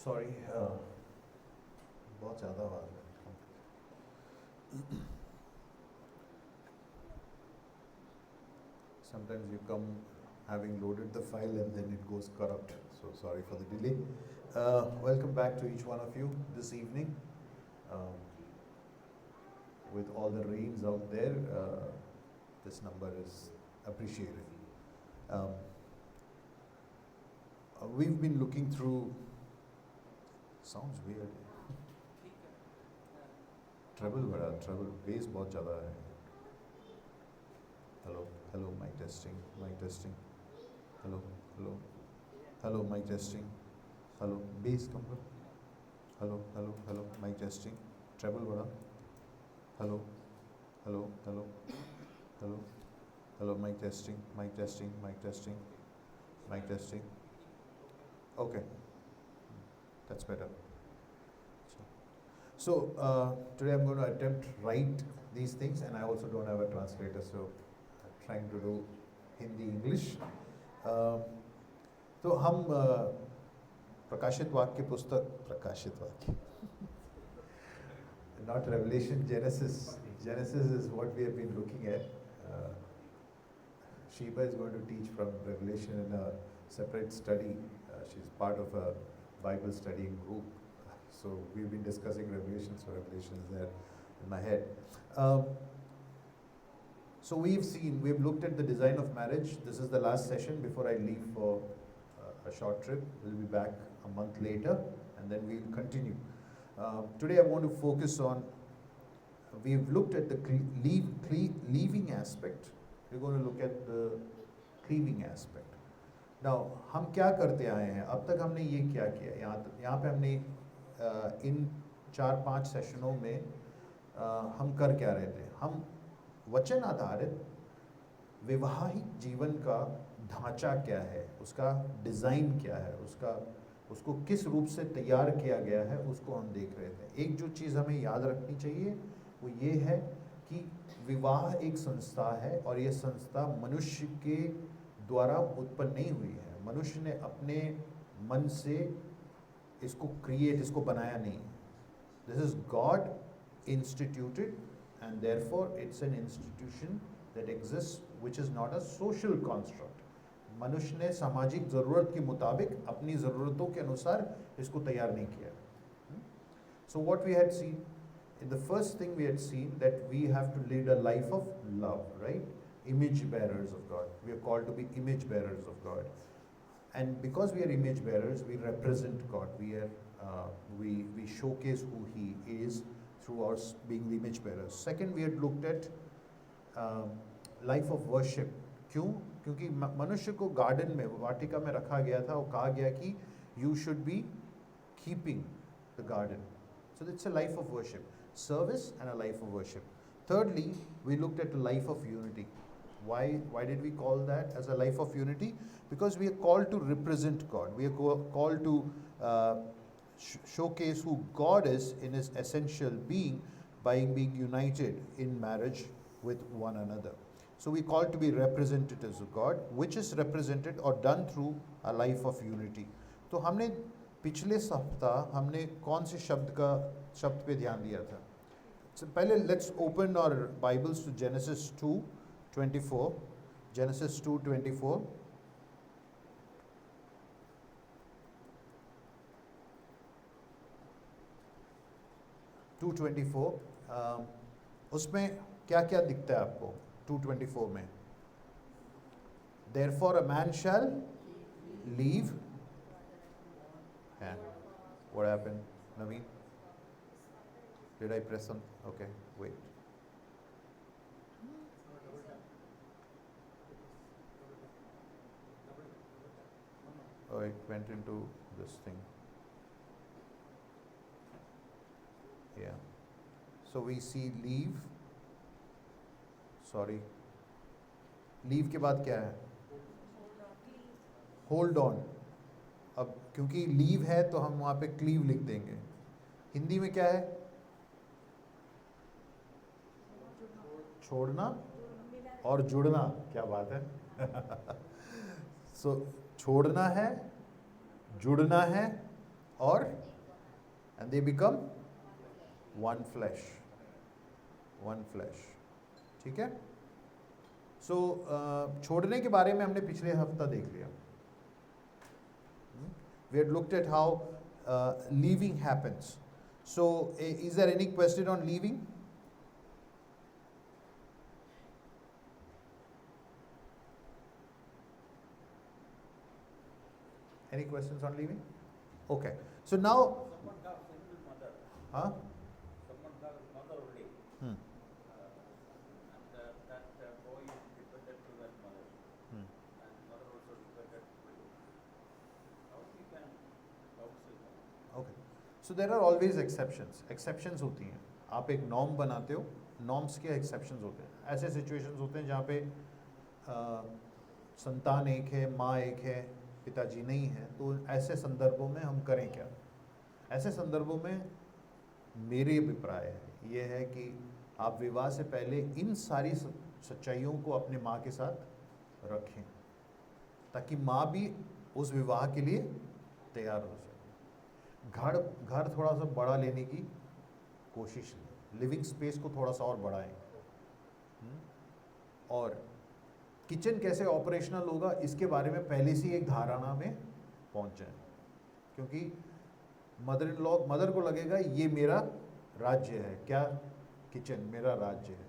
Sorry, बहुत ज़्यादा आवाज़ है. Sometimes you come having loaded the file and then it goes corrupt. So sorry for the delay. Welcome back to each one of you this evening. With all the rains out there, this number is appreciated. We've been looking through. Sounds weird. Trouble बड़ा, trouble, bass बहुत ज़्यादा है. Hello, mic testing. Hello, mic testing. Hello, bass कम करो. Hello, mic testing. Treble बड़ा. Hello, mic testing. Okay, that's better. So today I'm going to attempt write these things, and I also don't have a translator, so I'm trying to do Hindi English. तो हम प्रकाशित वाक्य पुस्तक not Revelation, Genesis is what we have been looking at. Sheba is going to teach from Revelation in a separate study. She's part of a Bible studying group. So we've been discussing Revelation, so Revelation is there in my head. So we've looked at the design of marriage. This is the last session before I leave for a short trip. We'll be back a month later and then we'll continue. Today I want to focus on, we've looked at the leaving aspect. We're going to look at the cleaving aspect. Now, हम क्या करते आए हैं? अब तक हमने ये क्या किया? यहाँ पे हमने इन 4-5 सेशनों में हम कर क्या रहे थे? हम वचन आधारित वैवाहिक जीवन का ढांचा क्या है, उसका डिज़ाइन क्या है, उसको किस रूप से तैयार किया गया है, उसको हम देख रहे थे. एक जो चीज़ हमें याद रखनी चाहिए वो ये है कि विवाह एक संस्था है और ये संस्था मनुष्य के द्वारा उत्पन्न नहीं हुई है. मनुष्य ने अपने मन से इसको बनाया नहीं. This is God instituted and therefore it's an institution that exist which is not a social construct. मनुष्य ने सामाजिक ज़रूरत के मुताबिक अपनी ज़रूरतों के अनुसार इसको तैयार नहीं किया. So what we had seen in the first thing we had seen that we have to lead a life of love, right? Image bearers of God. We are called to be image bearers of God. And because we are image bearers, we represent God. We showcase who He is through our being the image bearers. Second, we had looked at life of worship. क्यों? क्योंकि मनुष्य को garden में, वाटिका में रखा गया था और कहा गया कि you should be keeping the garden. So it's a life of worship. Service and a life of worship. Thirdly, we looked at a life of unity. Why did we call that as a life of unity? Because we are called to represent God. We are called to showcase who God is in His essential being by being united in marriage with one another. So we are called to be representatives of God, which is represented or done through a life of unity. तो हमने पिछले सप्ताह हमने कौन से शब्द पे ध्यान दिया था? So पहले let's open our Bibles to Genesis 2:24. Genesis 2:24. उसमें क्या क्या दिखता है आपको 2:24 में? Therefore a man shall leave. Yeah. What happened, Naveen? Did I press on? Okay, wait. Oh, it went into this thing. Yeah. So we see leave. Sorry. Leave के बाद क्या है? Hold on. अब क्योंकि लीव है तो हम वहाँ पे क्लीव लिख देंगे. हिंदी में क्या है? छोड़ना और जुड़ना. क्या बात है. सो छोड़ना है, जुड़ना है और and they become one flesh. One flesh. ठीक है? So छोड़ने के बारे में हमने पिछले हफ्ता देख लिया. We had looked at how leaving happens. So is there any question on leaving? Any questions on leaving? Okay. So now. Someone have single mother. Huh? Someone have mother only. Hmm. And that boy is dependent to that mother. Hmm. And mother also dependent to him. How we can counsel that? Okay. So there are always exceptions. Exceptions होती हैं. आप एक norm बनाते हो. Norms के exceptions होते हैं. ऐसे situations होते हैं जहाँ पे संतान एक है, माँ एक है, पिताजी नहीं है, तो ऐसे संदर्भों में हम करें क्या? ऐसे संदर्भों में मेरी अभिप्राय है ये है कि आप विवाह से पहले इन सारी सच्चाइयों को अपने माँ के साथ रखें ताकि माँ भी उस विवाह के लिए तैयार हो सके. घर थोड़ा सा बड़ा लेने की कोशिश लें, लिविंग स्पेस को थोड़ा सा और बढ़ाएं, और किचन कैसे ऑपरेशनल होगा इसके बारे में पहले से एक धारणा में पहुंच जाए. क्योंकि मदर को लगेगा ये मेरा राज्य है, क्या? किचन मेरा राज्य है.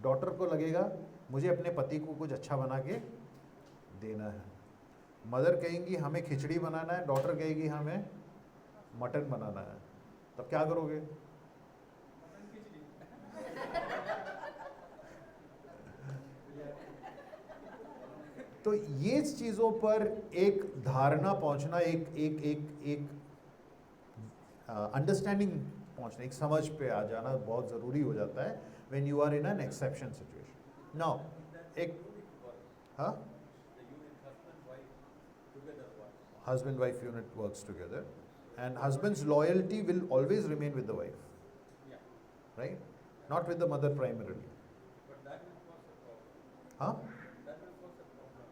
डॉटर को लगेगा मुझे अपने पति को कुछ अच्छा बना के देना है. मदर कहेंगी हमें खिचड़ी बनाना है, डॉटर कहेगी हमें मटन बनाना है. तब क्या करोगे? तो ये चीज़ों पर एक धारणा पहुंचना, एक अंडरस्टैंडिंग पहुंचना, एक समझ पे आ जाना बहुत ज़रूरी हो जाता है when you are in an exception situation. Now एक husband wife unit works together and husband's loyalty will always remain with the wife. Yeah. Right? Not with the mother primarily. But that will cause a problem. Huh? That will cause a problem.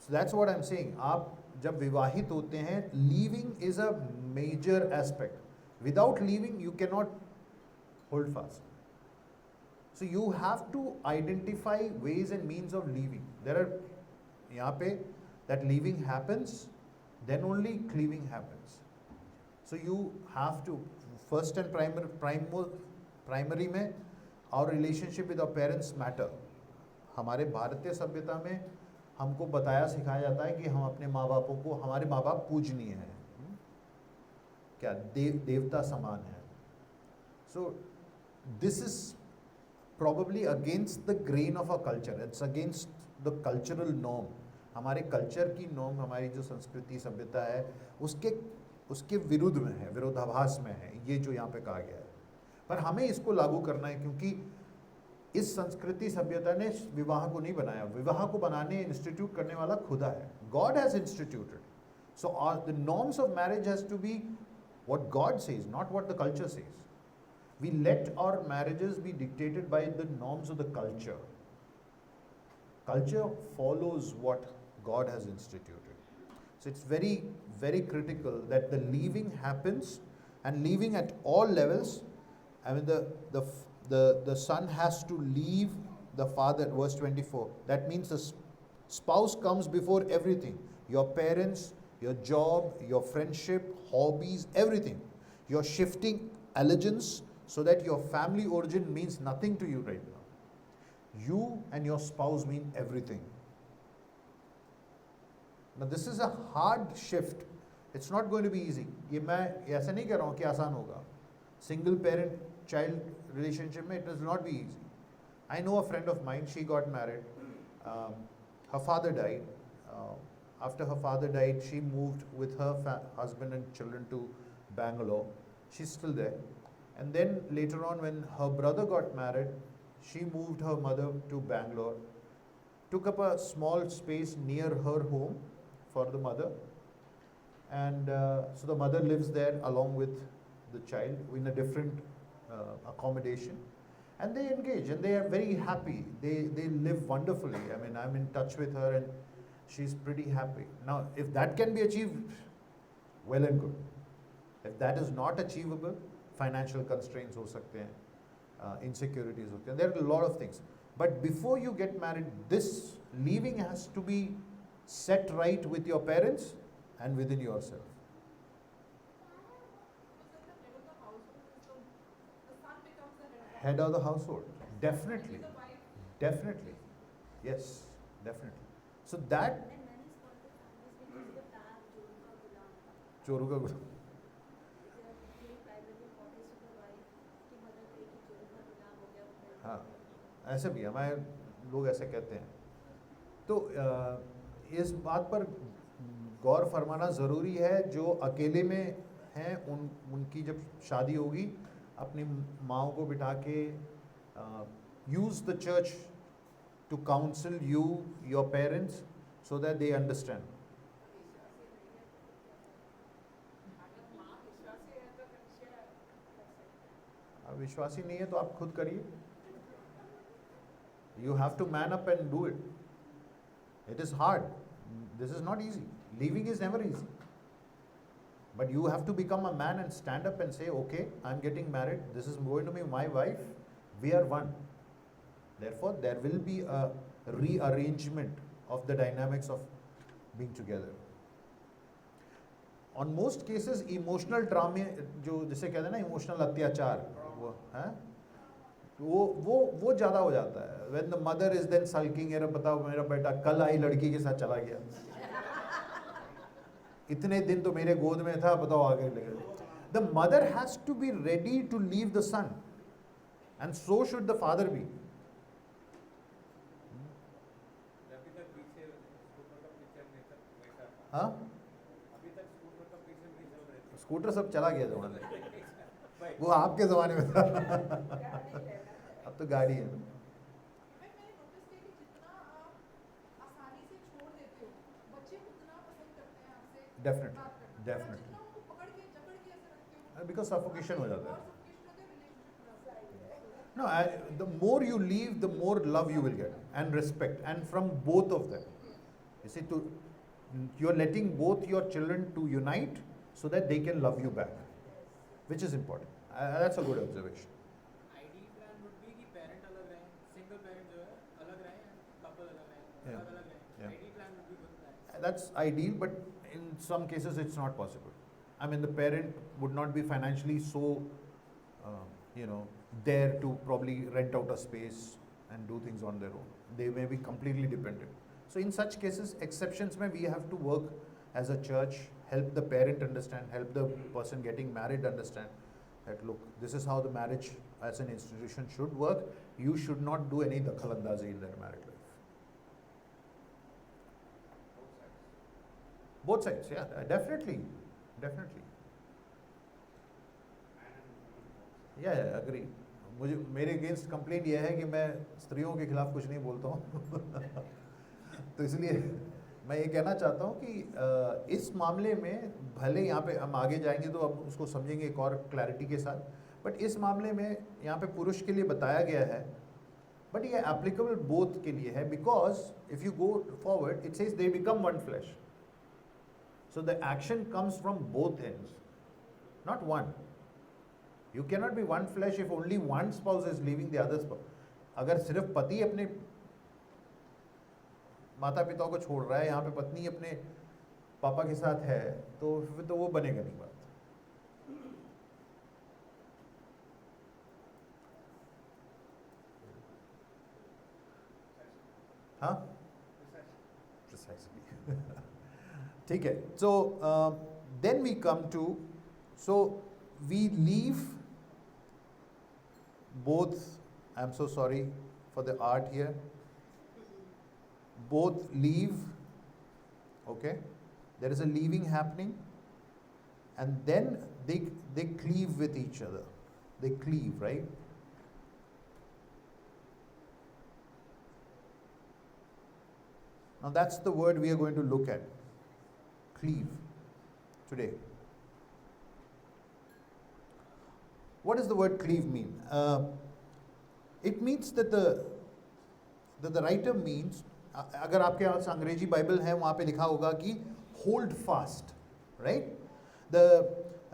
So that's what I'm saying. आप जब विवाहित होते हैं, leaving is a major aspect. Without leaving, you cannot hold fast. So you have to identify ways and means of leaving. There are यहाँ पे that leaving happens, then only cleaving happens. So you have to first and primary में our relationship with our parents matter. हमारे भारतीय सभ्यता में हमको बताया सिखाया जाता है कि हम अपने माँ बापों को, हमारे माँ बाप पूजनीय हैं, क्या देवता समान है. So this is probably against the grain of our culture. It's against the cultural norm. हमारे कल्चर की नॉर्म, हमारी जो संस्कृति सभ्यता है उसके विरुद्ध में है, विरोधाभास में है ये जो यहाँ पे कहा गया है. पर हमें इसको लागू करना है क्योंकि इस संस्कृति सभ्यता ने विवाह को नहीं बनाया. विवाह को बनाने, इंस्टीट्यूट करने वाला खुदा है. God has instituted. So the norms of marriage has to be what God says, not what the culture says. We let our marriages be dictated by the norms of the culture. Culture follows what God has instituted. So it's very, very critical that the leaving happens, and leaving at all levels. I mean, the son has to leave the father. Verse 24. That means the spouse comes before everything. Your parents, your job, your friendship, hobbies, everything. You're shifting allegiance so that your family origin means nothing to you right now. You and your spouse mean everything. Now this is a hard shift. It's not going to be easy. ये मैं ऐसा नहीं कह रहा हूँ कि आसान होगा. Single parent child relationship में it will not be easy. I know a friend of mine. She got married. Her father died. After her father died, she moved with her husband and children to Bangalore. She's still there. And then later on, when her brother got married, she moved her mother to Bangalore, took up a small space near her home for the mother, and so the mother lives there along with the child in a different accommodation, and they engage and they are very happy. They live wonderfully. I mean, I'm in touch with her and she's pretty happy. Now, if that can be achieved, well and good. If that is not achievable, financial constraints हो सकते हैं, insecurities होते हैं. There are a lot of things. But before you get married, this leaving has to be set right with your parents and within yourself. Head of the household, definitely, definitely, yes, definitely. So that चोरों का गुलाम. हाँ, ऐसे भी हमारे लोग ऐसे कहते हैं. तो इस बात पर गौर फरमाना ज़रूरी है. जो अकेले में हैं उनकी जब शादी होगी, अपनी माँओं को बिठा के use the church to counsel you, your parents, so that they understand. अब विश्वासी नहीं है तो आप खुद करिए. You have to man up and do it. It is hard. This is not easy. Leaving is never easy. But you have to become a man and stand up and say, okay, I'm getting married. This is going to be my wife. We are one. Therefore, there will be a rearrangement of the dynamics of being together. On most cases, emotional trauma, जो जिसे कहते हैं ना emotional अत्याचार, वो हैं, वो ज़्यादा हो जाता है. When the mother is then sulking, यार बताओ मेरा बेटा कल आई लड़की के साथ चला गया, इतने दिन तो मेरे गोद में था, बताओ आगे लगे. The mother has to be ready to leave the son, and so should the father be. हाँ? स्कूटर सब चला गया ज़माने, वो आपके ज़माने में था. अब तो गाड़ी है. Definitely, definitely. Because suffocation हो जाता है. No, the more you leave, the more love you will get and respect, and from both of them. You see, you are letting both your children to unite so that they can love you back, which is important. That's a good observation. Ideal plan would be कि parent अलग रहें, single parent जो है अलग रहें, couple अलग रहें, Yeah. अलग रहें. Yeah. Ideal plan would be good plan. That's ideal, but in some cases it's not possible. I mean, the parent would not be financially so, there to probably rent out a space and do things on their own. They may be completely dependent. So in such cases, exceptions may we have to work as a church, help the parent understand, help the person getting married understand that look, this is how the marriage as an institution should work. You should not do any dakhalandazi in their married life. Both sides, yeah, definitely, definitely. Yeah, agree. मेरे against complaint यह है कि मैं स्त्रियों के खिलाफ कुछ नहीं बोलता हूँ. तो इसलिए मैं ये कहना चाहता हूँ कि इस मामले में भले यहाँ पे हम आगे जाएंगे तो अब उसको समझेंगे एक और क्लैरिटी के साथ, बट इस मामले में यहाँ पे पुरुष के लिए बताया गया है, बट ये एप्लीकेबल बोथ के लिए है. Because if you go forward it says they become one flash. So the action comes from both ends, not one. You cannot be one flesh if only one spouse is leaving the other spouse. अगर सिर्फ पति अपने माता पिता को छोड़ रहा है, यहाँ पे पत्नी अपने पापा के साथ है, तो फिर तो वो बनेगा नहीं बात. हाँ? Precisely. ठीक है. So then we come to, so we leave both, I'm so sorry for the art here, both leave, okay, there is a leaving happening, and then they cleave with each other. They cleave, right? Now that's the word we are going to look at. Cleave today. What does the word cleave mean? It means that the writer means, अगर आपके पास अंग्रेजी Bible है वहाँ पे लिखा होगा कि hold fast, right?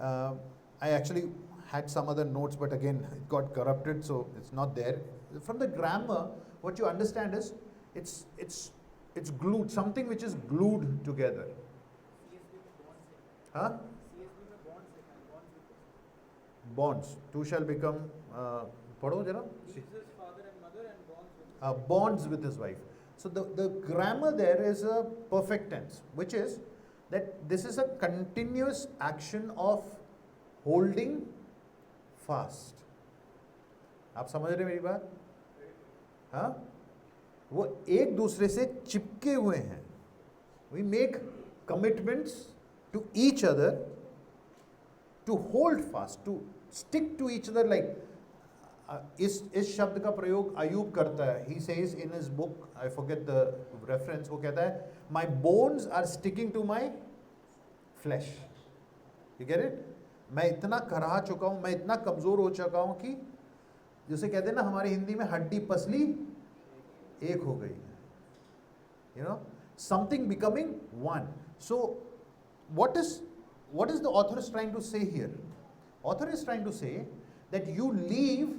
I actually had some other notes, but again, it got corrupted, so it's not there. From the grammar, what you understand is it's glued, something which is glued together. Huh? Bonds. Two shall become. Padho jara. Leaves his father and mother and Bonds with his wife. So the grammar there is a perfect tense, which is that this is a continuous action of holding fast. आप समझ रहे हैं मेरी बात? हाँ? वो एक दूसरे से चिपके हुए हैं. We make commitments to each other to hold fast, to stick to each other like. इस शब्द का प्रयोग अयूब करता है. He says in his book, I forget the reference, वो कहता है, my bones are sticking to my flesh. You get it? मैं इतना कराह चुका हूँ, मैं इतना कमज़ोर हो चुका हूँ कि जिसे कहते हैं ना हमारी हिंदी में हड्डी पसली एक हो गई है. You know, something becoming one. So, what is the author is trying to say here? Author is trying to say that you leave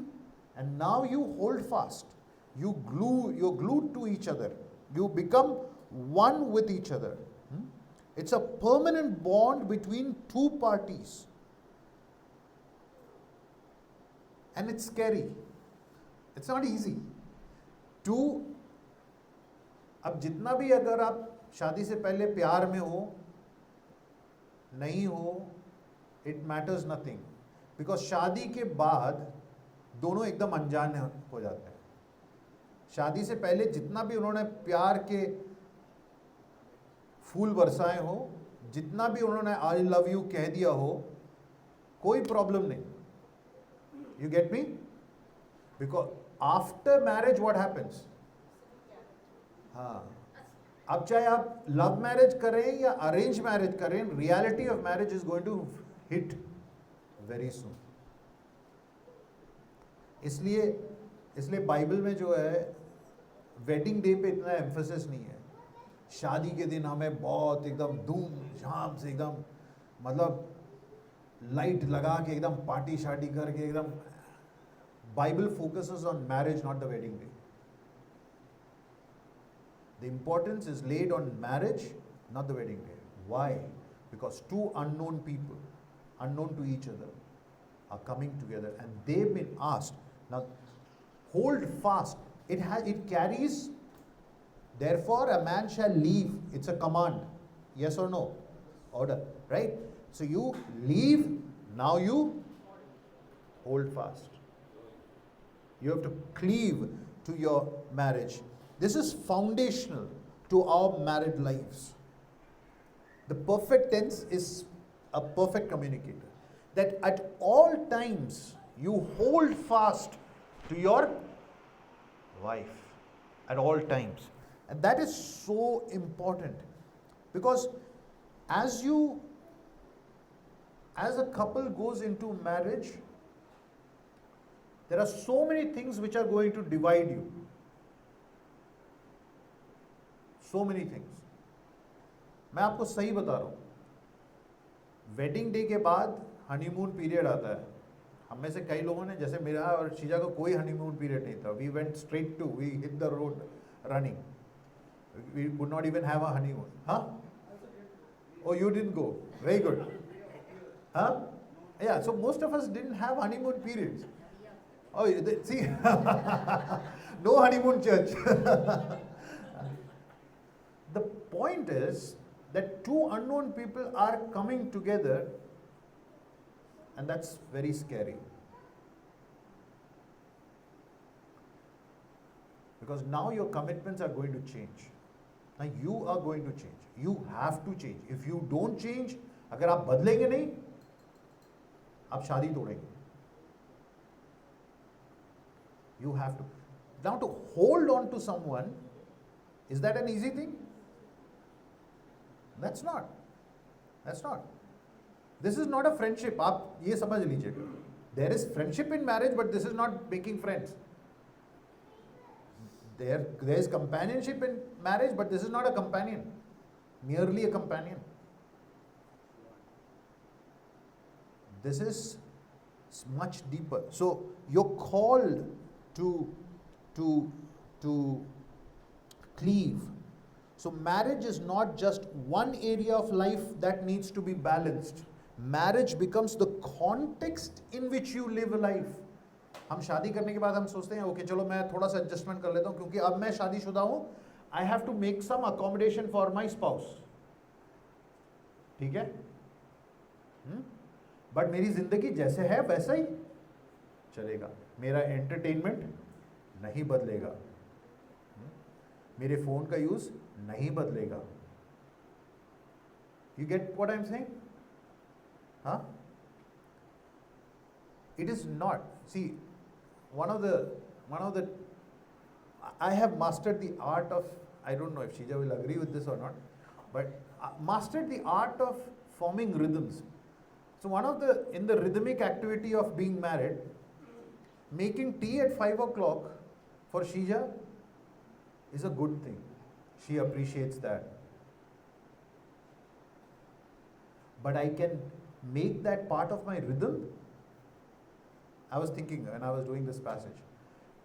and now you hold fast. You're glued to each other. You become one with each other. It's a permanent bond between two parties. And it's scary. It's not easy. अब जितना भी अगर आप शादी से पहले प्यार में हो, नहीं हो, it matters nothing. Because शादी के बाद दोनों एकदम अनजान हो जाते हैं. शादी से पहले जितना भी उन्होंने प्यार के फूल बरसाए हो, जितना भी उन्होंने आई लव यू कह दिया हो, कोई प्रॉब्लम नहीं. You get me? Because after marriage what happens? हाँ, अब चाहे आप लव मैरिज करें या अरेंज मैरिज करें, reality of marriage is going to hit very soon. इसलिए बाइबल में जो है वेडिंग डे पे इतना एम्फेसिस नहीं है. शादी के दिन हमें बहुत एकदम धूम झाम से एकदम मतलब लाइट लगा के एकदम पार्टी शार्टी करके एकदम. Bible focuses on marriage, not the wedding day. The importance is laid on marriage, not the wedding day. Why? Because two unknown people, unknown to each other, are coming together and they've been asked. Now, hold fast. It carries, therefore a man shall leave. It's a command. Yes or no? Order. Right? So you leave, now you hold fast. You have to cleave to your marriage. This is foundational to our married lives. The perfect tense is a perfect communicator. That at all times you hold fast to your wife. At all times. And that is so important. Because as a couple goes into marriage, there are so many things which are going to divide you. So many things. मैं आपको सही बता रहा हूँ. Wedding day के बाद honeymoon period आता है. हम में से कई लोगों ने, जैसे मेरा और शीजा का कोई हनीमून पीरियड नहीं था. We went straight to, we hit the road running. We could not even have a honeymoon. हाँ? Oh, you didn't go. Very good. Huh? Yeah, so most of us didn't have honeymoon periods. Oh, see, no honeymoon church. The point is that two unknown people are coming together, and that's very scary. Because now your commitments are going to change. Now you are going to change. You have to change. If you don't change, अगर आप बदलेंगे नहीं, आप शादी तोड़ेंगे. You have to. Now to hold on to someone, is that an easy thing? That's not. That's not. This is not a friendship. आप ये समझ लीजिएगा. There is friendship in marriage, but this is not making friends. There is companionship in marriage, but this is not a companion. Merely a companion. This is much deeper. So you're called to cleave. So marriage is not just one area of life that needs to be balanced. Marriage becomes the context in which you live a life. हम शादी करने के बाद हम सोचते हैं okay चलो मैं थोड़ा सा एडजस्टमेंट कर लेता हूँ क्योंकि अब मैं शादीशुदा हूँ. I have to make some accommodation for my spouse. ठीक है, बट मेरी जिंदगी जैसे है वैसा ही चलेगा. मेरा एंटरटेनमेंट नहीं बदलेगा, मेरे फोन का यूज नहीं बदलेगा. You get what I am saying? हाँ, it is not. See, one of the I have mastered the art of, I don't know if Shija will agree with this or not, but mastered the art of forming rhythms. So in the rhythmic activity of being married, making tea at 5 o'clock for Shija is a good thing. She appreciates that. But I can make that part of my rhythm. I was thinking when I was doing this passage,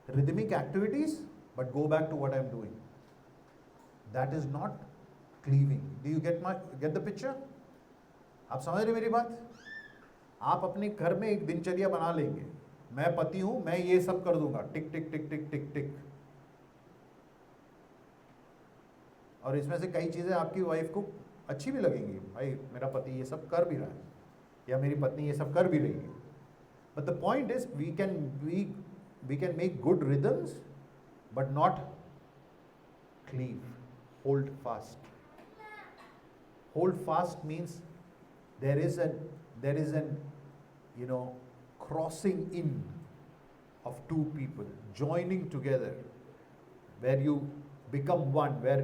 rhythmic activities, but go back to what I'm doing. That is not cleaving. Do you get the picture? आप समझ रहे मेरी बात? आप अपने घर में एक दिनचर्या बना लेंगे. मैं पति हूं, मैं ये सब कर दूंगा, टिक टिक टिक टिक टिक टिक. और इसमें से कई चीजें आपकी वाइफ को अच्छी भी लगेंगी. भाई मेरा पति ये सब कर भी रहा है, या मेरी पत्नी ये सब कर भी रही है. But the point is, we can make good rhythms, but not cleave. Hold fast. Hold fast means there is an crossing in of two people joining together, where you become one, where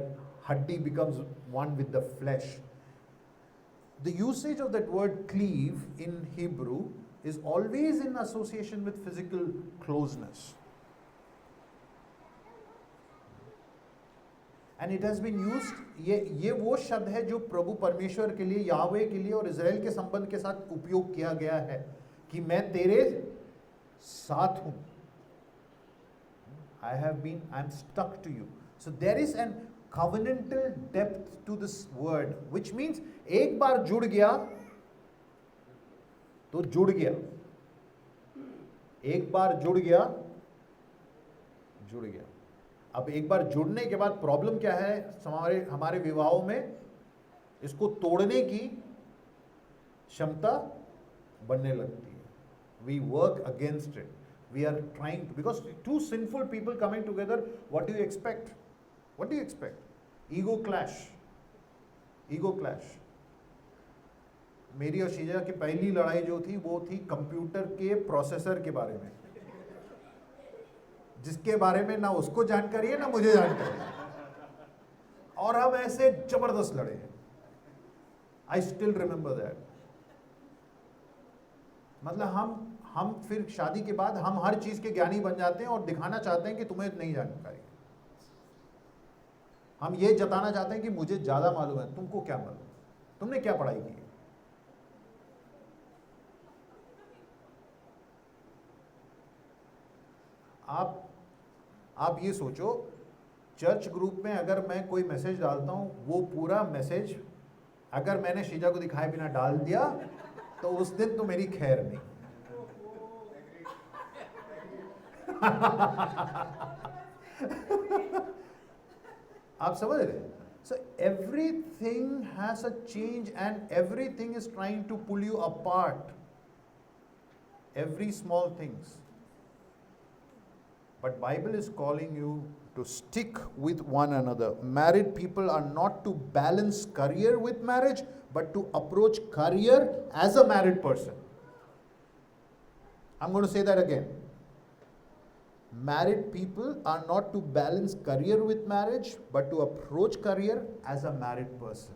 haddi becomes one with the flesh. The usage of that word cleave in Hebrew is always in association with physical closeness. And it has been used, ये वो शब्द है जो प्रभु परमेश्वर के लिए, Yahweh के लिए और इज़राइल के संबंध के साथ उपयोग किया गया है कि मैं तेरे साथ हूं. I am stuck to you. So there is an covenantal depth to this word, which means एक बार जुड़ गया तो जुड़ गया. एक बार जुड़ गया. अब एक बार जुड़ने के बाद प्रॉब्लम क्या है हमारे विवाहों में? इसको तोड़ने की क्षमता बनने लगती है. We work against it. We are trying to, because two sinful people coming together, what do you expect? Ego clash. मेरी और शीजा की पहली लड़ाई जो थी वो थी कंप्यूटर के प्रोसेसर के बारे में, जिसके बारे में ना उसको जानकारी है ना मुझे जानकारी है, और हम ऐसे जबरदस्त लड़े हैं. I still remember that. मतलब हम फिर शादी के बाद हम हर चीज के ज्ञानी बन जाते हैं और दिखाना चाहते हैं कि तुम्हें नहीं जानकारी. हम ये जताना चाहते हैं कि मुझे ज्यादा मालूम है. तुमको क्या मालूम? तुमने क्या पढ़ाई की? आप ये सोचो, चर्च ग्रुप में अगर मैं कोई मैसेज डालता हूं, वो पूरा मैसेज अगर मैंने शीजा को दिखाए बिना डाल दिया तो उस दिन तो मेरी खैर नहीं. आप समझ रहे? So everything has a change and everything is trying to pull you apart. Every small things. But Bible is calling you to stick with one another. Married people are not to balance career with marriage, but to approach career as a married person. I'm going to say that again. Married people are not to balance career with marriage, but to approach career as a married person.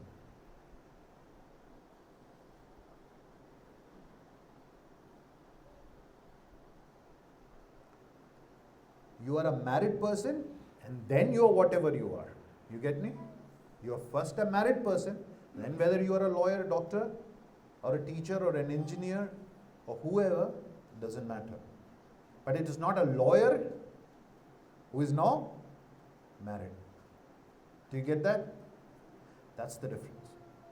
You are a married person and then you are whatever you are. You get me? You are first a married person, then whether you are a lawyer, doctor, or a teacher, or an engineer, or whoever, doesn't matter. But it is not a lawyer who is now married. Do you get that? That's the difference.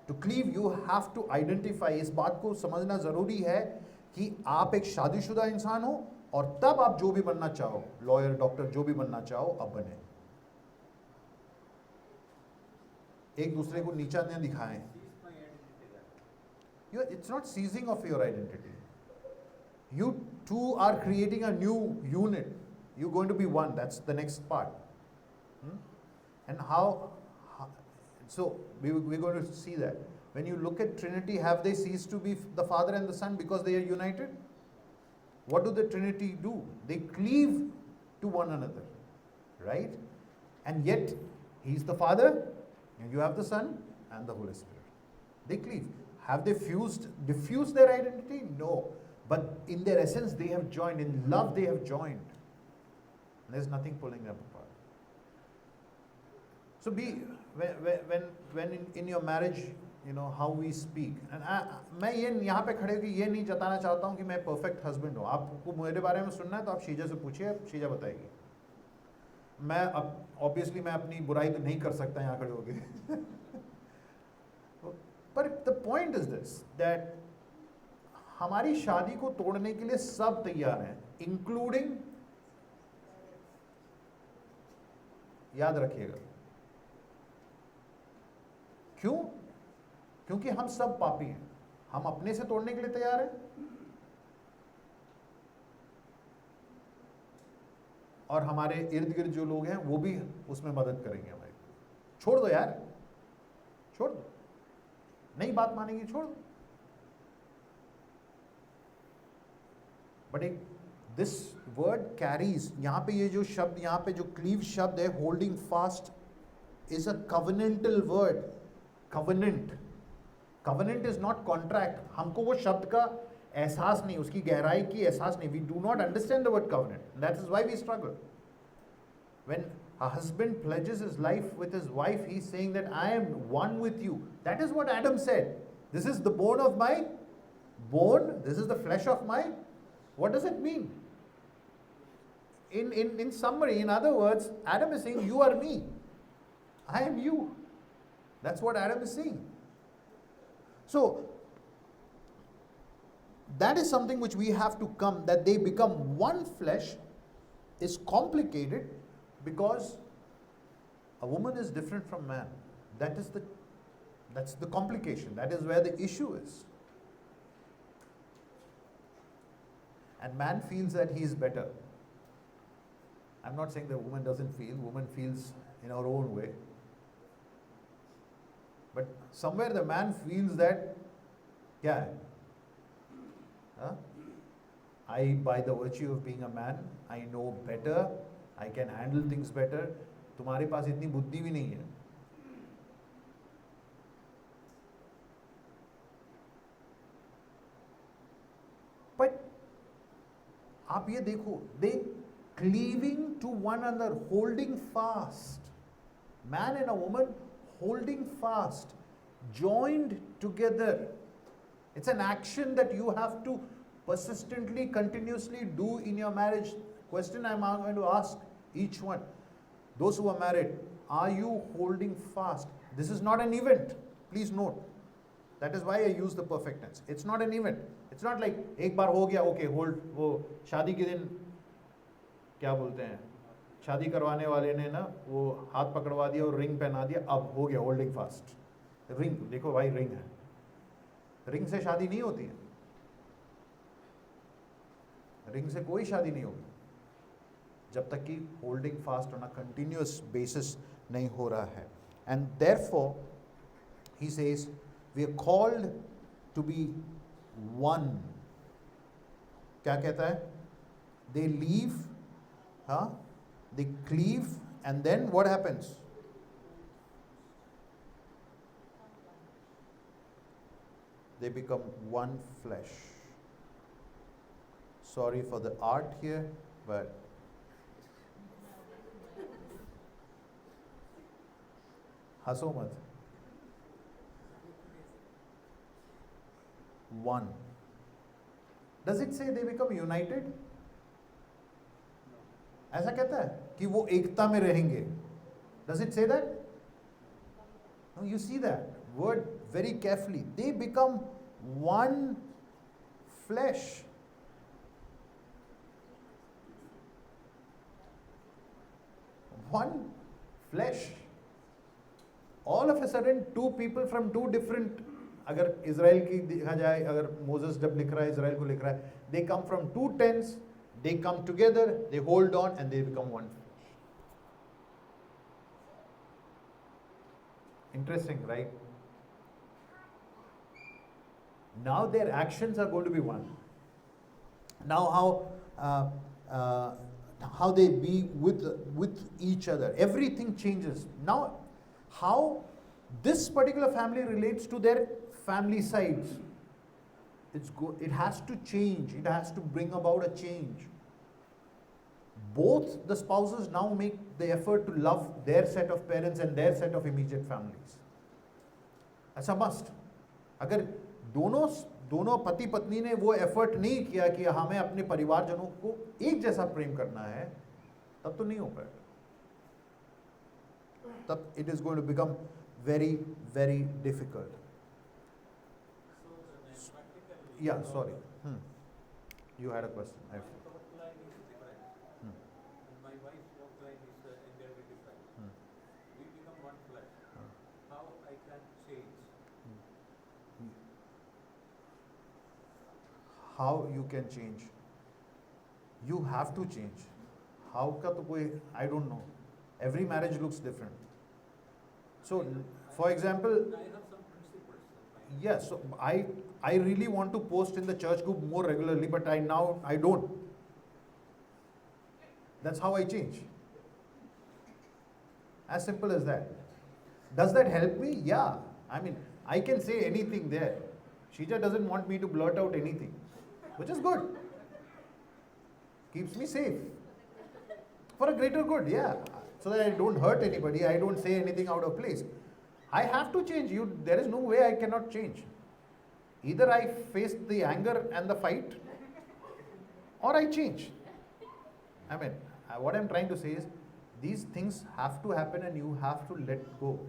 To cleave, you have to identify. इस बात को समझना जरूरी है कि आप एक शादीशुदा इंसान हो और तब आप जो भी बनना चाहो, लॉयर, डॉक्टर, जो भी बनना चाहो, अब बने. एक दूसरे को नीचा न दिखाएं. It's not seizing of your identity. You two are creating a new unit. You're going to be one. That's the next part. And how so we're going to see that. When you look at Trinity, have they ceased to be the Father and the Son because they are united? What do the Trinity do? They cleave to one another, right? And yet, He's the Father, and you have the Son and the Holy Spirit. They cleave. Have they diffused their identity? No. But in their essence, they have joined. In love, they have joined. There's nothing pulling them apart. So when in your marriage, you know how we speak. And मैं ये यहाँ पे खड़े होकर ये नहीं जताना चाहता हूँ कि मैं perfect husband हूँ. आपको मेरे बारे में सुनना है तो आप शीजा से पूछिए, शीजा बताएगी. मैं obviously मैं अपनी बुराई तो नहीं कर सकता यहाँ खड़े होकर. But the point is this, that हमारी शादी को तोड़ने के लिए सब तैयार हैं, including, याद रखिएगा. क्यों? क्योंकि हम सब पापी हैं. हम अपने से तोड़ने के लिए तैयार हैं और हमारे इर्द गिर्द जो लोग हैं वो भी उसमें मदद करेंगे हमारी. छोड़ दो यार, छोड़ दो. नहीं बात मानेंगे, छोड़ दो. बट एक दिस वर्ड कैरीज, यहाँ पे ये जो शब्द, यहाँ पे जो क्लीव शब्द है, holding fast, is a covenantal word. Covenant, covenant is not contract. हमको वो शब्द का एहसास नहीं, उसकी गहराई की एहसास नहीं. We do not understand the word covenant. That is why we struggle. When a husband pledges his life with his wife, he is saying that I am one with you. That is what Adam said. This is the bone of my bone. This is the flesh of my. What does it mean? In summary, in other words, Adam is saying, you are me. I am you. That's what Adam is saying. So, that is something which we have to come, that they become one flesh, is complicated. Because a woman is different from man. That's the complication. That is where the issue is. And man feels that he is better. I'm not saying that woman doesn't feel. Woman feels in her own way. But somewhere the man feels that, yeah, I, by the virtue of being a man, I know better. I can handle things better. तुम्हारे पास इतनी बुद्धि भी नहीं है. But आप ये देखो, they cleaving to one another, holding fast. Man and a woman holding fast, joined together. It's an action that you have to persistently, continuously do in your marriage. Question I'm going to ask each one. Those who are married, are you holding fast? This is not an event. Please note. That is why I use the perfect tense. It's not an event. It's not like एक बार हो गया, okay, hold. वो शादी के दिन क्या बोलते हैं? शादी करवाने वाले ने ना वो हाथ पकड़वा दिया और रिंग पहना दिया, अब हो गया holding fast. रिंग देखो भाई, रिंग है. रिंग से शादी नहीं होती है. रिंग से कोई शादी नहीं होगी जब तक कि holding fast on a continuous basis नहीं हो रहा है. And therefore he says we are called to be one. क्या कहता है? They leave, they cleave, and then what happens? They become one flesh. Sorry for the art here, but हंसो मत. One. Does it say they become united? No. ऐसा कहता है कि वो एकता में रहेंगे? Does it say that? No, you see that word very carefully. They become one flesh. One flesh. All of a sudden, two people from two different, अगर Israel की देखा जाए, अगर मोसेस जब लिख रहा है इजराइल को लिख रहा है, they come from two tents, they come together, they hold on and they become one. Interesting, right? Now their actions are going to be one. Now how they be with each other, everything changes. Now how this particular family relates to their family sides, it has to change. It has to bring about a change. Both the spouses now make the effort to love their set of parents and their set of immediate families. That's a must. अगर दोनों पति पत्नी ने वो effort नहीं किया कि हमें अपने परिवारजनों को एक जैसा प्रेम करना है, तब तो नहीं हो पाएगा. तब it is going to become very, very difficult. So, practically, Yeah, sorry. You had a question. my thought line is different, and my wife's thought line is entirely different. We become one flesh. How I can change? How you can change? You have to change. How का तो कोई, I don't know. Every marriage looks different. So, for example, I have some principles in mind. yes, so I really want to post in the church group more regularly, but I don't. That's how I change. As simple as that. Does that help me? Yeah. I mean, I can say anything there. Shija doesn't want me to blurt out anything, which is good. Keeps me safe. For a greater good, yeah. So that I don't hurt anybody, I don't say anything out of place. I have to change. There is no way I cannot change. Either I face the anger and the fight, or I change. I mean, what I'm trying to say is, these things have to happen and you have to let go.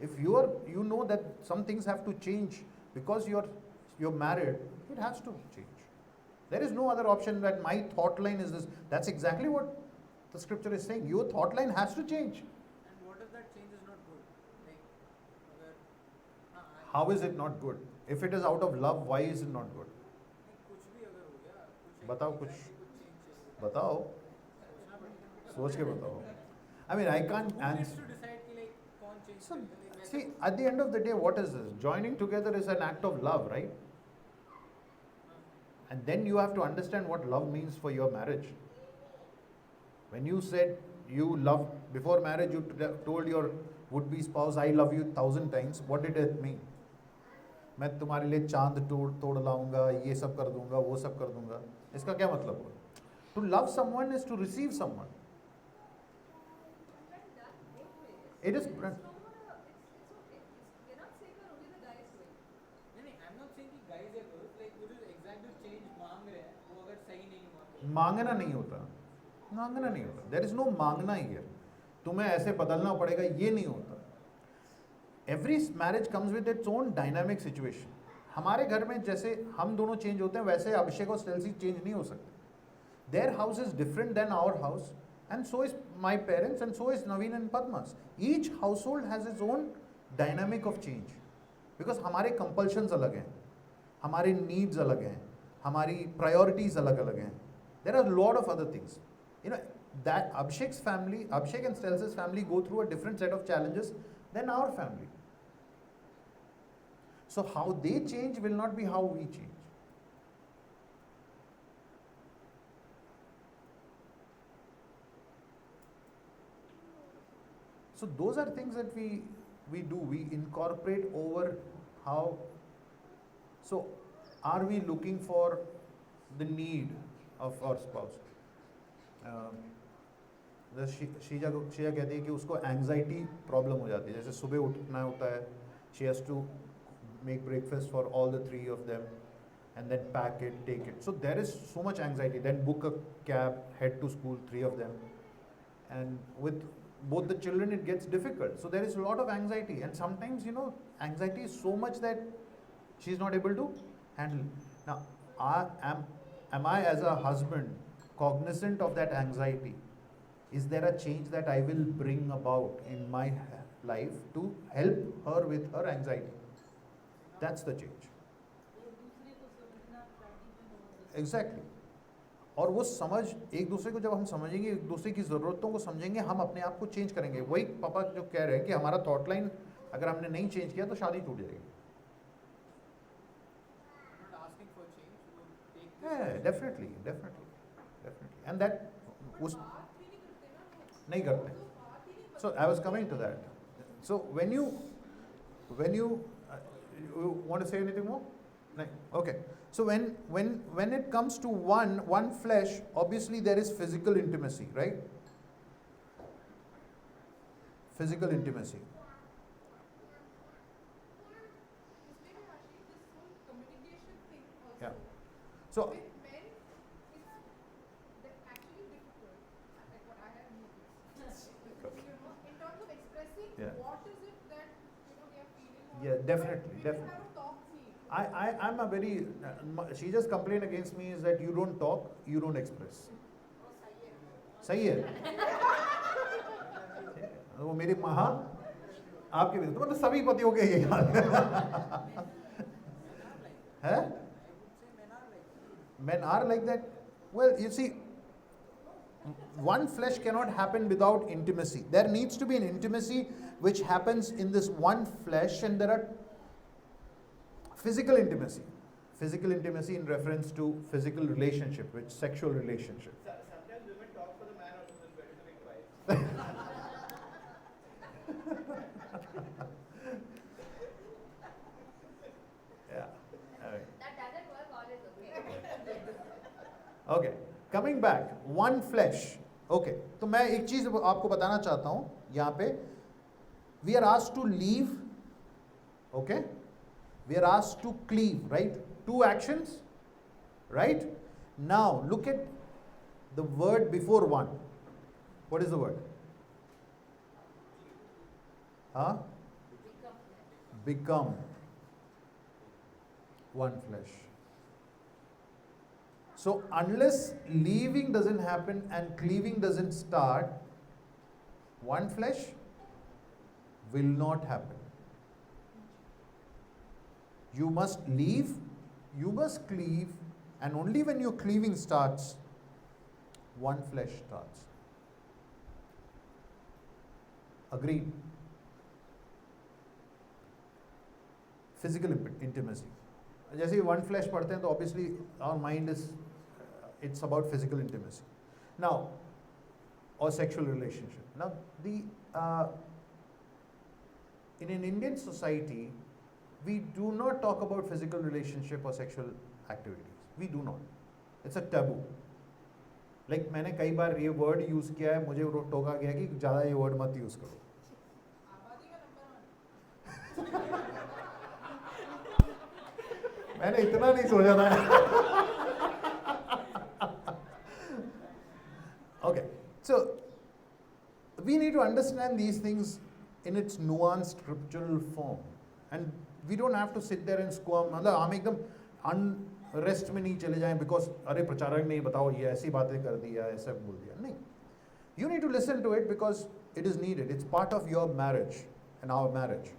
If you know that some things have to change because you're married, it has to change. There is no other option that my thought line is this. That's exactly what the scripture is saying. Your thought line has to change. And what if that change is not good? Like, अगर How is it not good? If it is out of love, why is it not good? कुछ भी अगर हो गया, कुछ बताओ कुछ. change चाहिए. बताओ. सोचना पड़ेगा. सोच के बताओ. I mean, I can't Who needs answer. to decide कि like कौन change So, करेगा? Like, see, at the end of the day, what is this? Joining together is an act of love, right? And then you have to understand what love means for your marriage. When you said you love, before marriage, you told your would-be spouse, I love you 1,000 times, what did it mean? मैं तुम्हारे लिए चांद तोड़ लाऊंगा, ये सब कर दूंगा, वो सब कर दूंगा. इसका क्या मतलब हुआ? To love someone is to receive someone. It is. नहीं, I'm not saying कि guys are good. Like, वो जो exact जो change मांग रहे हैं, वो अगर सही नहीं हुआ. मांगना नहीं होता. मांगना नहीं होता. There is no मांगना here. तुम्हें ऐसे बदलना पड़ेगा, ये नहीं होता. Every marriage comes with its own dynamic situation. हमारे घर में जैसे हम दोनों चेंज होते हैं, वैसे अभिषेक और स्टेल्सी चेंज नहीं हो सकते. Their house is different than our house, and so is my parents, and so is Naveen and Padma's. Each household has its own dynamic of change. Because हमारे compulsions अलग हैं, हमारे needs अलग हैं, हमारी priorities अलग अलग हैं. There are a lot of other things. You know, that Abhishek's family, Abhishek and Stelz's family go through a different set of challenges than our family. So how they change will not be how we change. So those are things that we do. We incorporate over how. So are we looking for the need of our spouse? Sheeza कहती है कि उसको anxiety problem हो जाती है. जैसे सुबह उठना होता है, she has to make breakfast for all the three of them. and then pack it, take it. So there is so much anxiety. Then book a cab, head to school, 3 of them. And with both the children, it gets difficult. So there is a lot of anxiety. And sometimes, anxiety is so much that she's not able to handle. Now, am I as a husband cognizant of that anxiety? Is there a change that I will bring about in my life to help her with her anxiety? That's the change. Exactly. और वो समझ एक दूसरे को जब हम समझेंगे, एक दूसरे की ज़रूरतों को समझेंगे, हम अपने आप को चेंज करेंगे. वही पापा जो कह रहे हैं कि हमारा थॉट लाइन अगर हमने नहीं चेंज किया तो शादी टूट जाएगी. Definitely. And that उस नहीं करते. So I was coming to that. So when you want to say anything more? No. Okay. So when it comes to one flesh, obviously there is physical intimacy, right? Physical intimacy. Yeah. So With men, it's actually difficult, like what I have noticed. In terms of expressing what is it that they are feeling. Yeah, definitely. We have a talk scene. I'm a very, she just complained against me is that you don't talk, you don't express. सही है. वो मेरी माँ आपके भी तो मतलब सभी पतियों के ये हाल है. Men are like that. Well, you see, one flesh cannot happen without intimacy. There needs to be an intimacy which happens in this one flesh, and there are physical intimacy. Physical intimacy in reference to physical relationship, which sexual relationship. Sometimes women talk for the man also who's going to make wife. Yeah. All right. That doesn't work always, Okay, coming back, one flesh. Okay, तो मैं एक चीज आपको बताना चाहता हूँ यहाँ पे. We are asked to leave. Okay, we are asked to cleave. Right, 2 actions. Right. Now look at the word before one. What is the word? Huh? Become. One flesh. So unless leaving doesn't happen and cleaving doesn't start, one flesh will not happen. You must leave, you must cleave, and only when your cleaving starts, one flesh starts. Agreed? Physical intimacy. जैसे ही one flash पढ़ते हैं तो obviously our mind is it's about physical intimacy. Now, or sexual relationship. Now, in an Indian society, we do not talk about physical relationship or sexual activities. We do not. It's a taboo. Like मैंने कई बार ये word use किया है, मुझे टोका गया कि ज़्यादा ये word मत use करो. मैंने इतना नहीं सोचा था. Okay, so we need to understand these things in its nuanced scriptural form, and we don't have to sit there and squirm. मतलब हम एकदम unrest में नहीं चले जाएं because अरे प्रचारक नहीं बताओ ये ऐसी बातें कर दिया ऐसा बोल दिया. नहीं, you need to listen to it because it is needed. It's part of your marriage and our marriage.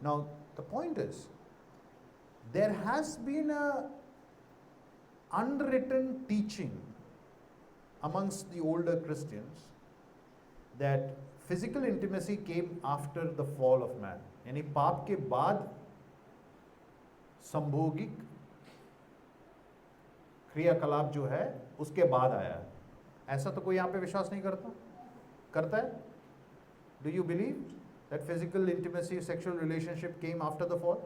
Now the point is, there has been a unwritten teaching amongst the older Christians that physical intimacy came after the fall of man. यानी पाप के बाद संभोगिक क्रियाकलाप जो है उसके बाद आया है. ऐसा तो कोई यहाँ पे विश्वास नहीं करता है? Do you believe that physical intimacy, sexual relationship came after the fall?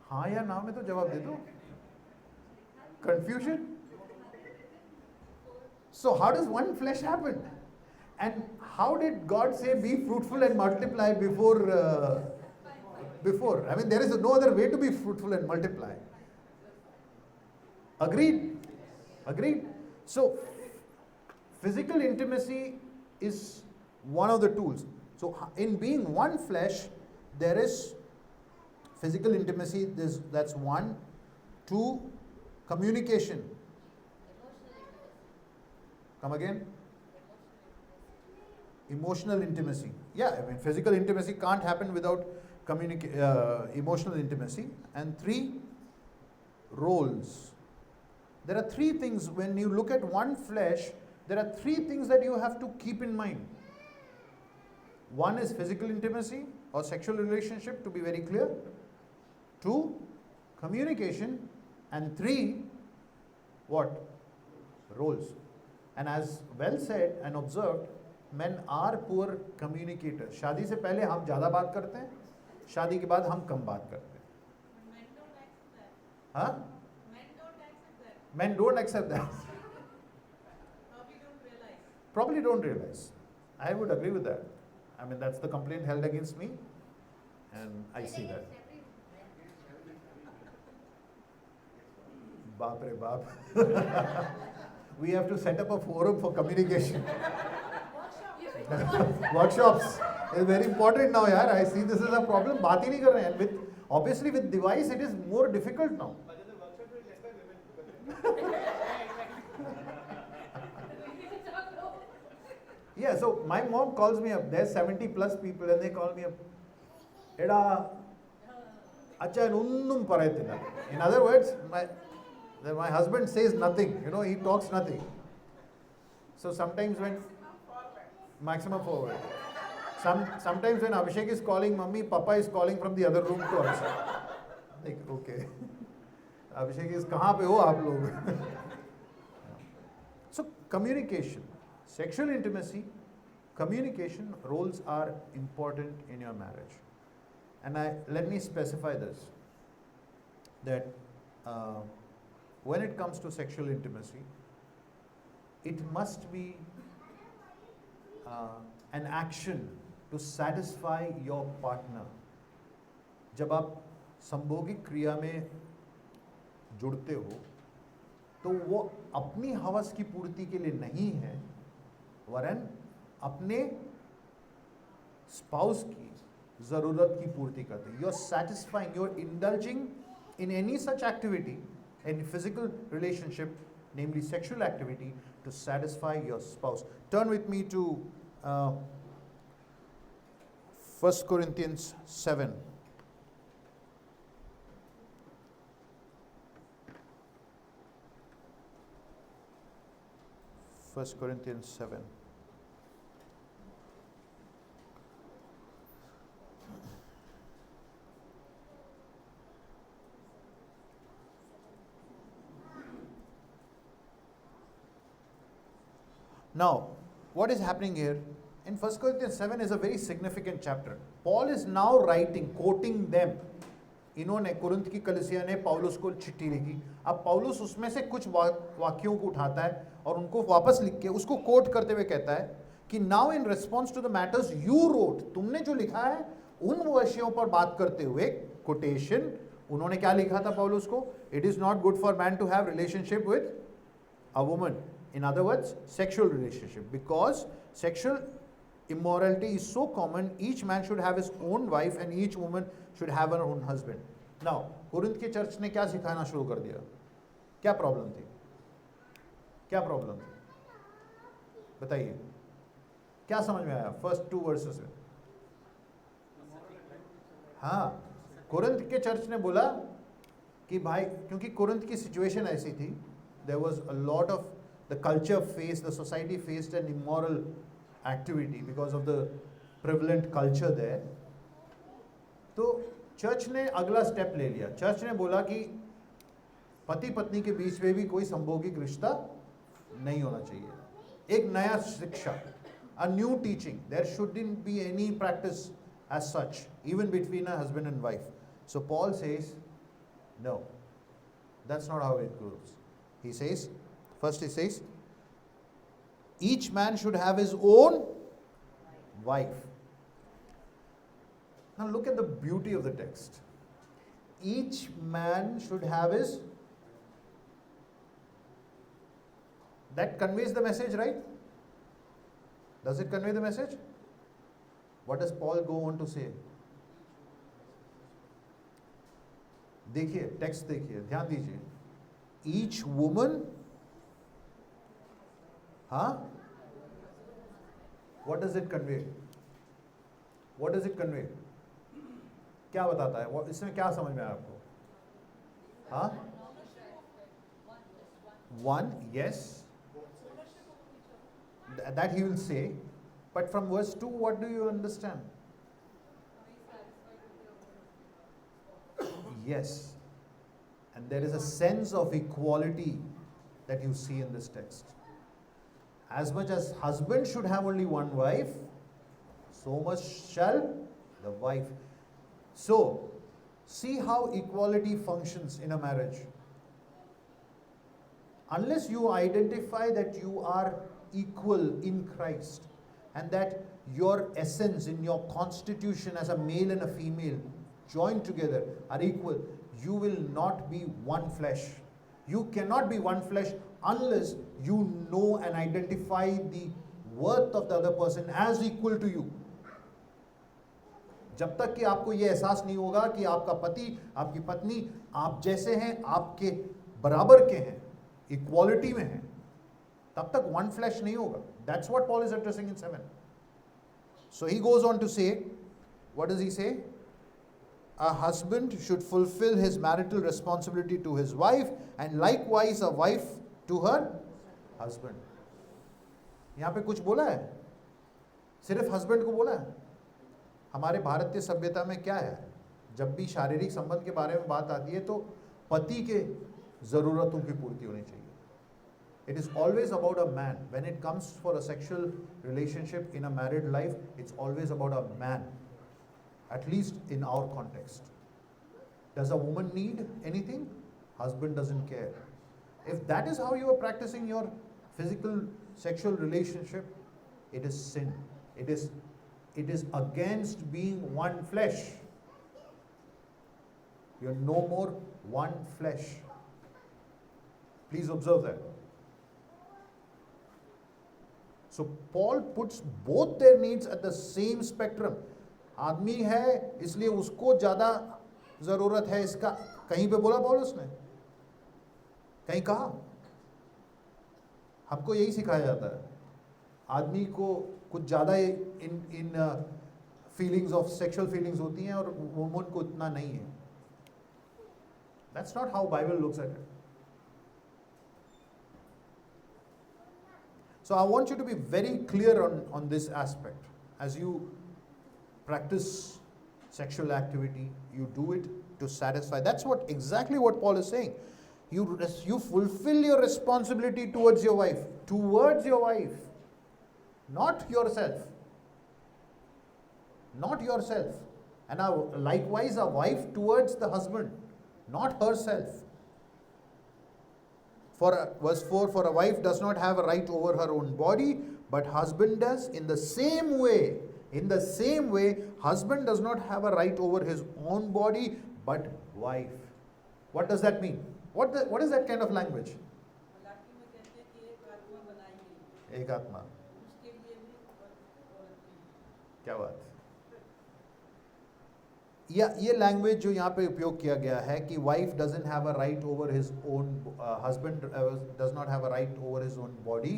हाँ या ना में तो जवाब दे दो. Confusion? So how does one flesh happen? And how did God say be fruitful and multiply before before. I mean, there is no other way to be fruitful and multiply. Agreed? Agreed? So, physical intimacy is one of the tools. So, in being one flesh, there is physical intimacy, that's one. Two, communication. Come again? Emotional intimacy. Yeah, I mean, physical intimacy can't happen without emotional intimacy. And three, roles. There are three things, when you look at one flesh, there are three things that you have to keep in mind. One is physical intimacy or sexual relationship, to be very clear. Two, communication. And three, what? Roles. And as well said and observed, men are poor communicators. शादी से पहले हम ज़्यादा बात करते हैं, शादी के बाद हम कम बात करते हैं. Men don't accept that. हाँ? Men don't accept that. Men don't accept that. Probably don't realize. Probably don't realize. I would agree with that. I mean, that's the complaint held against me, and I see that. Baap re baap. We have to set up a forum for communication. Workshops is very important now, yaar. I see this is a problem. बात ही नहीं कर रहे हैं. With obviously with device it is more difficult now. But then the workshop will be led by women. Yeah, so my mom calls me up. There's 70 plus people and they call me up. Eda, acha unnum parayathina. In other words, my husband says nothing. You know, he talks nothing. So sometimes when maximum forward. Sometimes when Abhishek is calling mummy, Papa is calling from the other room to answer. Like, okay. Abhishek is kahan pe ho aap log? So communication, sexual intimacy, communication roles are important in your marriage. And let me specify this, that when it comes to sexual intimacy, it must be an action to satisfy your partner. जब आप संभोगिक क्रिया में जुड़ते हो, तो वो अपनी हवस की पूर्ति के लिए नहीं है, वरन अपने स्पाउस की ज़रूरत की पूर्ति करते हैं. You're satisfying, you're indulging in any such activity, any physical relationship, namely sexual activity, to satisfy your spouse. Turn with me to 1 Corinthians 7. First Corinthians 7. Now, what is happening here? In 1 Corinthians 7 is a very significant chapter. Paul is now writing, quoting them. इन्होंने Corinth की कलीसिया ने पौलुस को चिट्ठी लिखी. अब पौलुस उसमें से कुछ वाक्यों को उठाता है और उनको वापस लिख के उसको कोट करते हुए कहता है कि now in response to the matters you wrote, तुमने जो लिखा है उन विषयों पर बात करते हुए कोटेशन, उन्होंने क्या लिखा था पौलुस को? It is not good for man to have relationship with a woman. In other words, sexual relationship, because sexual immorality is so common, each man should have his own wife and each woman should have her own husband. Now, Corinth के church ने क्या सिखाना शुरू कर दिया? क्या problem थी? क्या प्रॉब्लम थी? बताइए, क्या समझ में आया फर्स्ट 2 वर्सेस में? हाँ, कुरिन्थ के चर्च ने बोला कि भाई, क्योंकि कुरिन्थ की सिचुएशन ऐसी थी, there was a lot of the culture faced, the society faced an immoral activity because of the prevalent culture there. तो चर्च ने अगला स्टेप ले लिया. चर्च ने बोला कि पति पत्नी के बीच में भी कोई संभोगिक रिश्ता नहीं होना चाहिए. एक नया शिक्षा, a new teaching. There shouldn't be any practice as such, even between a husband and wife. So Paul says, no, that's not how it goes. He says, first he says, each man should have his own wife. Now look at the beauty of the text. Each man should have his. That conveys the message, right? Does it convey the message? What does Paul go on to say? देखिए, text देखिए, ध्यान दीजिए. Each woman, what does it convey? What does it convey? क्या बताता है? इसमें क्या समझ में आया आपको? One, yes. That he will say. But from verse 2, what do you understand? Yes. And there is a sense of equality that you see in this text. As much as husband should have only one wife, so much shall the wife. So, see how equality functions in a marriage. Unless you identify that you are equal in Christ and that your essence in your constitution as a male and a female joined together are equal, you will not be one flesh. You cannot be one flesh unless you know and identify the worth of the other person as equal to you. जब तक कि आपको ये एहसास नहीं होगा कि आपका पति, आपकी पत्नी आप जैसे हैं, आपके बराबर के हैं, इक्वालिटी में हैं, तब तक one flesh नहीं होगा. That's what Paul is addressing in 7. So he goes on to say, what does he say? A husband should fulfill his marital responsibility to his wife and likewise a wife to her husband. यहाँ पे कुछ बोला है? सिर्फ husband को बोला है? हमारे भारतीय सभ्यता में क्या है? जब भी शारीरिक संबंध के बारे में बात आती है तो पति के ज़रूरतों की पूर्ति होनी चाहिए. It is always about a man. When it comes for a sexual relationship in a married life, it's always about a man. At least in our context. Does a woman need anything? Husband doesn't care. If that is how you are practicing your physical sexual relationship, it is sin. It is against being one flesh. You're no more one flesh. Please observe that. So Paul puts both their needs at the same spectrum. आदमी है इसलिए उसको ज़्यादा ज़रूरत है इसका. कहीं पे बोला पौलुस ने? कहीं कहा? हमको यही सिखाया जाता है. आदमी को कुछ ज़्यादा इन फीलिंग्स ऑफ सेक्सुअल फीलिंग्स होती हैं और वुमन को इतना नहीं है. That's not how Bible looks at it. So I want you to be very clear on this aspect. As you practice sexual activity, you do it to satisfy. That's exactly what Paul is saying. You fulfill your responsibility towards your wife, not yourself. Not yourself. And likewise a wife towards the husband, not herself. Verse 4, for a wife does not have a right over her own body, but husband does. In the same way, husband does not have a right over his own body, but wife. What does that mean? What is that kind of language? एक आत्मा. क्या बात? ये language जो यहाँ पे उपयोग किया गया है कि wife doesn't have a right over his own, husband does not have a right over his own body.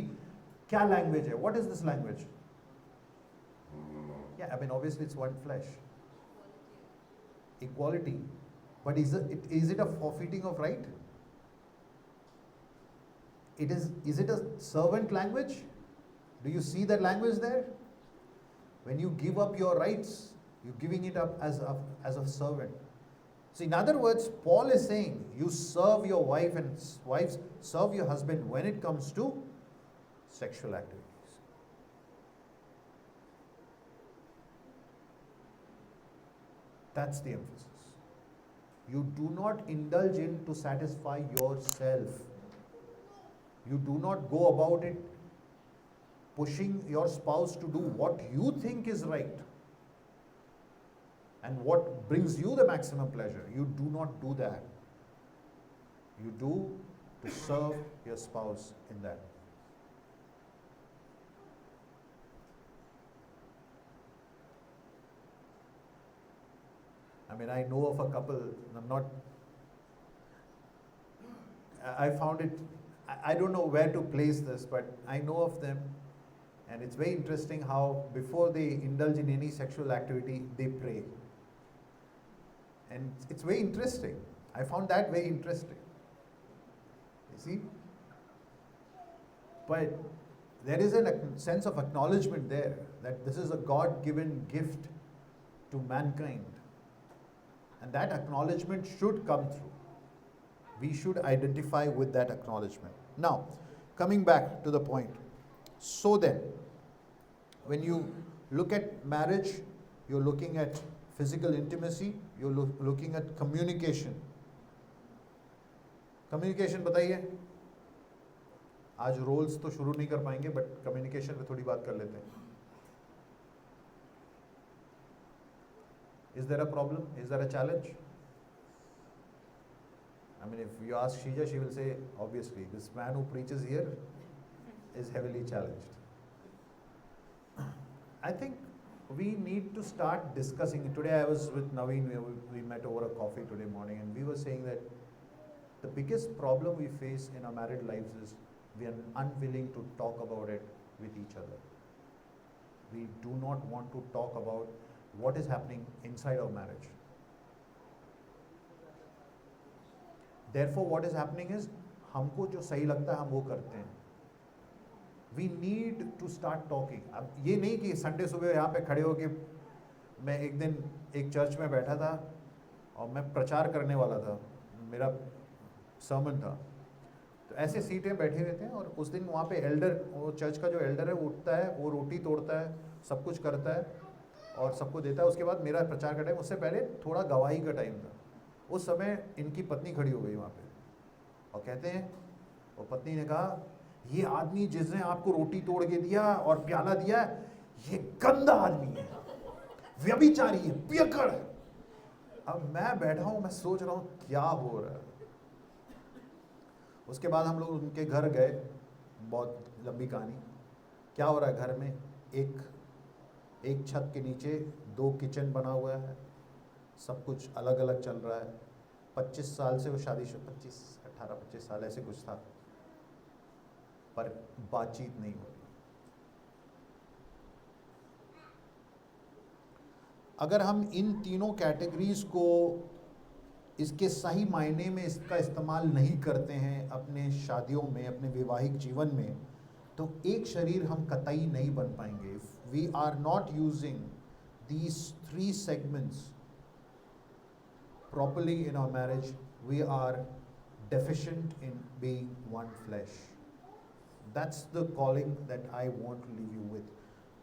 क्या लैंग्वेज है? What is this language? Yeah, I mean obviously it's one flesh. Equality. But is it a forfeiting of right? Is it a servant language? Do you see that language there? When you give up your rights, you're giving it up as a servant. So in other words, Paul is saying you serve your wife and wives serve your husband when it comes to sexual activities. That's the emphasis. You do not indulge in to satisfy yourself. You do not go about it pushing your spouse to do what you think is right. and what brings you the maximum pleasure. You do not do that. You do to serve your spouse in that. I mean, I know of a couple, I found it, I don't know where to place this, but I know of them, and it's very interesting how before they indulge in any sexual activity, they pray. And it's very interesting. I found that very interesting. You see? But there is a sense of acknowledgement there that this is a God-given gift to mankind. And that acknowledgement should come through. We should identify with that acknowledgement. Now, coming back to the point. So then, when you look at marriage, you're looking at physical intimacy, you're looking at communication. Communication बताइए. आज roles तो शुरू नहीं कर पाएंगे, but communication पे थोड़ी बात कर लेते हैं. Is there a problem? Is there a challenge? I mean, if you ask Shija, she will say, obviously, this man who preaches here is heavily challenged. I think we need to start discussing. Today I was with Naveen, we met over a coffee today morning, and we were saying that the biggest problem we face in our married lives is we are unwilling to talk about it with each other. We do not want to talk about what is happening inside our marriage. Therefore, what is happening is, हमको जो सही लगता है हम वो करते हैं. We need to start talking. अब ये नहीं कि संडे सुबह यहाँ पे खड़े हो के मैं एक दिन एक चर्च में बैठा था और मैं प्रचार करने वाला था, मेरा सर्मन था, तो ऐसे सीटें बैठे हुए थे और उस दिन वहाँ पे एल्डर, वो चर्च का जो एल्डर है वो उठता है, वो रोटी तोड़ता है, सब कुछ करता है और सबको देता है. उसके बाद मेरा प्रचार का टाइम, उससे पहले थोड़ा गवाही का टाइम था. उस समय इनकी पत्नी खड़ी हो गई वहाँ पे और कहते हैं, और पत्नी ने कहा, ये आदमी जिसने आपको रोटी तोड़ के दिया और प्याला दिया, ये गंदा आदमी है, व्यभिचारी है, पियक्कड़ है. अब मैं बैठा हूँ, मैं सोच रहा हूँ क्या हो रहा है. उसके बाद हम लोग उनके घर गए, बहुत लंबी कहानी. क्या हो रहा है घर में, एक छत के नीचे 2 किचन बना हुआ है, सब कुछ अलग अलग चल रहा है. 25 साल से वो शादीशुदा, 18-25 साल ऐसे कुछ था, पर बातचीत नहीं हो रही. अगर हम इन तीनों कैटेगरीज को इसके सही मायने में इसका इस्तेमाल नहीं करते हैं अपने शादियों में, अपने वैवाहिक जीवन में, तो एक शरीर हम कतई नहीं बन पाएंगे. If we are not using these 3 segments properly in our marriage, we are deficient in being one flesh. That's the calling that I want to leave you with.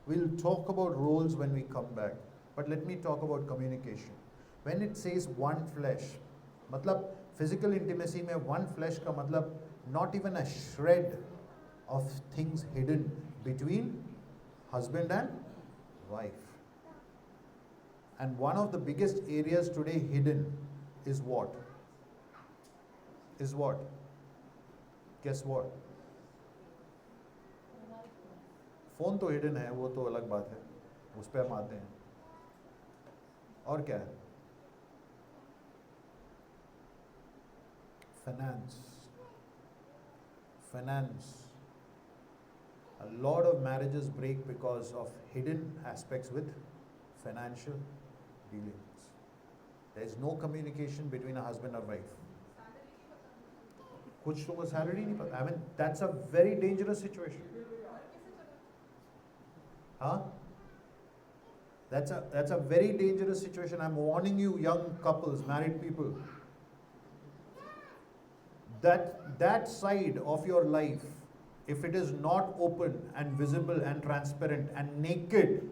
We'll talk about roles when we come back, but let me talk about communication. When it says one flesh, मतलब physical intimacy में one flesh का मतलब not even a shred of things hidden between husband and wife. And one of the biggest areas today hidden is what? Is what? Guess what? Phone तो hidden है, वो तो अलग बात है, उस पर हम आते हैं. और क्या है? Finance. A lot of marriages break because of hidden aspects with financial dealings. There is no communication between a husband or wife. कुछ लोगों को सैलरी नहीं पता. I mean, that's a very dangerous situation. Huh? That's a very dangerous situation. I'm warning you, young couples, married people, that side of your life, if it is not open and visible and transparent and naked,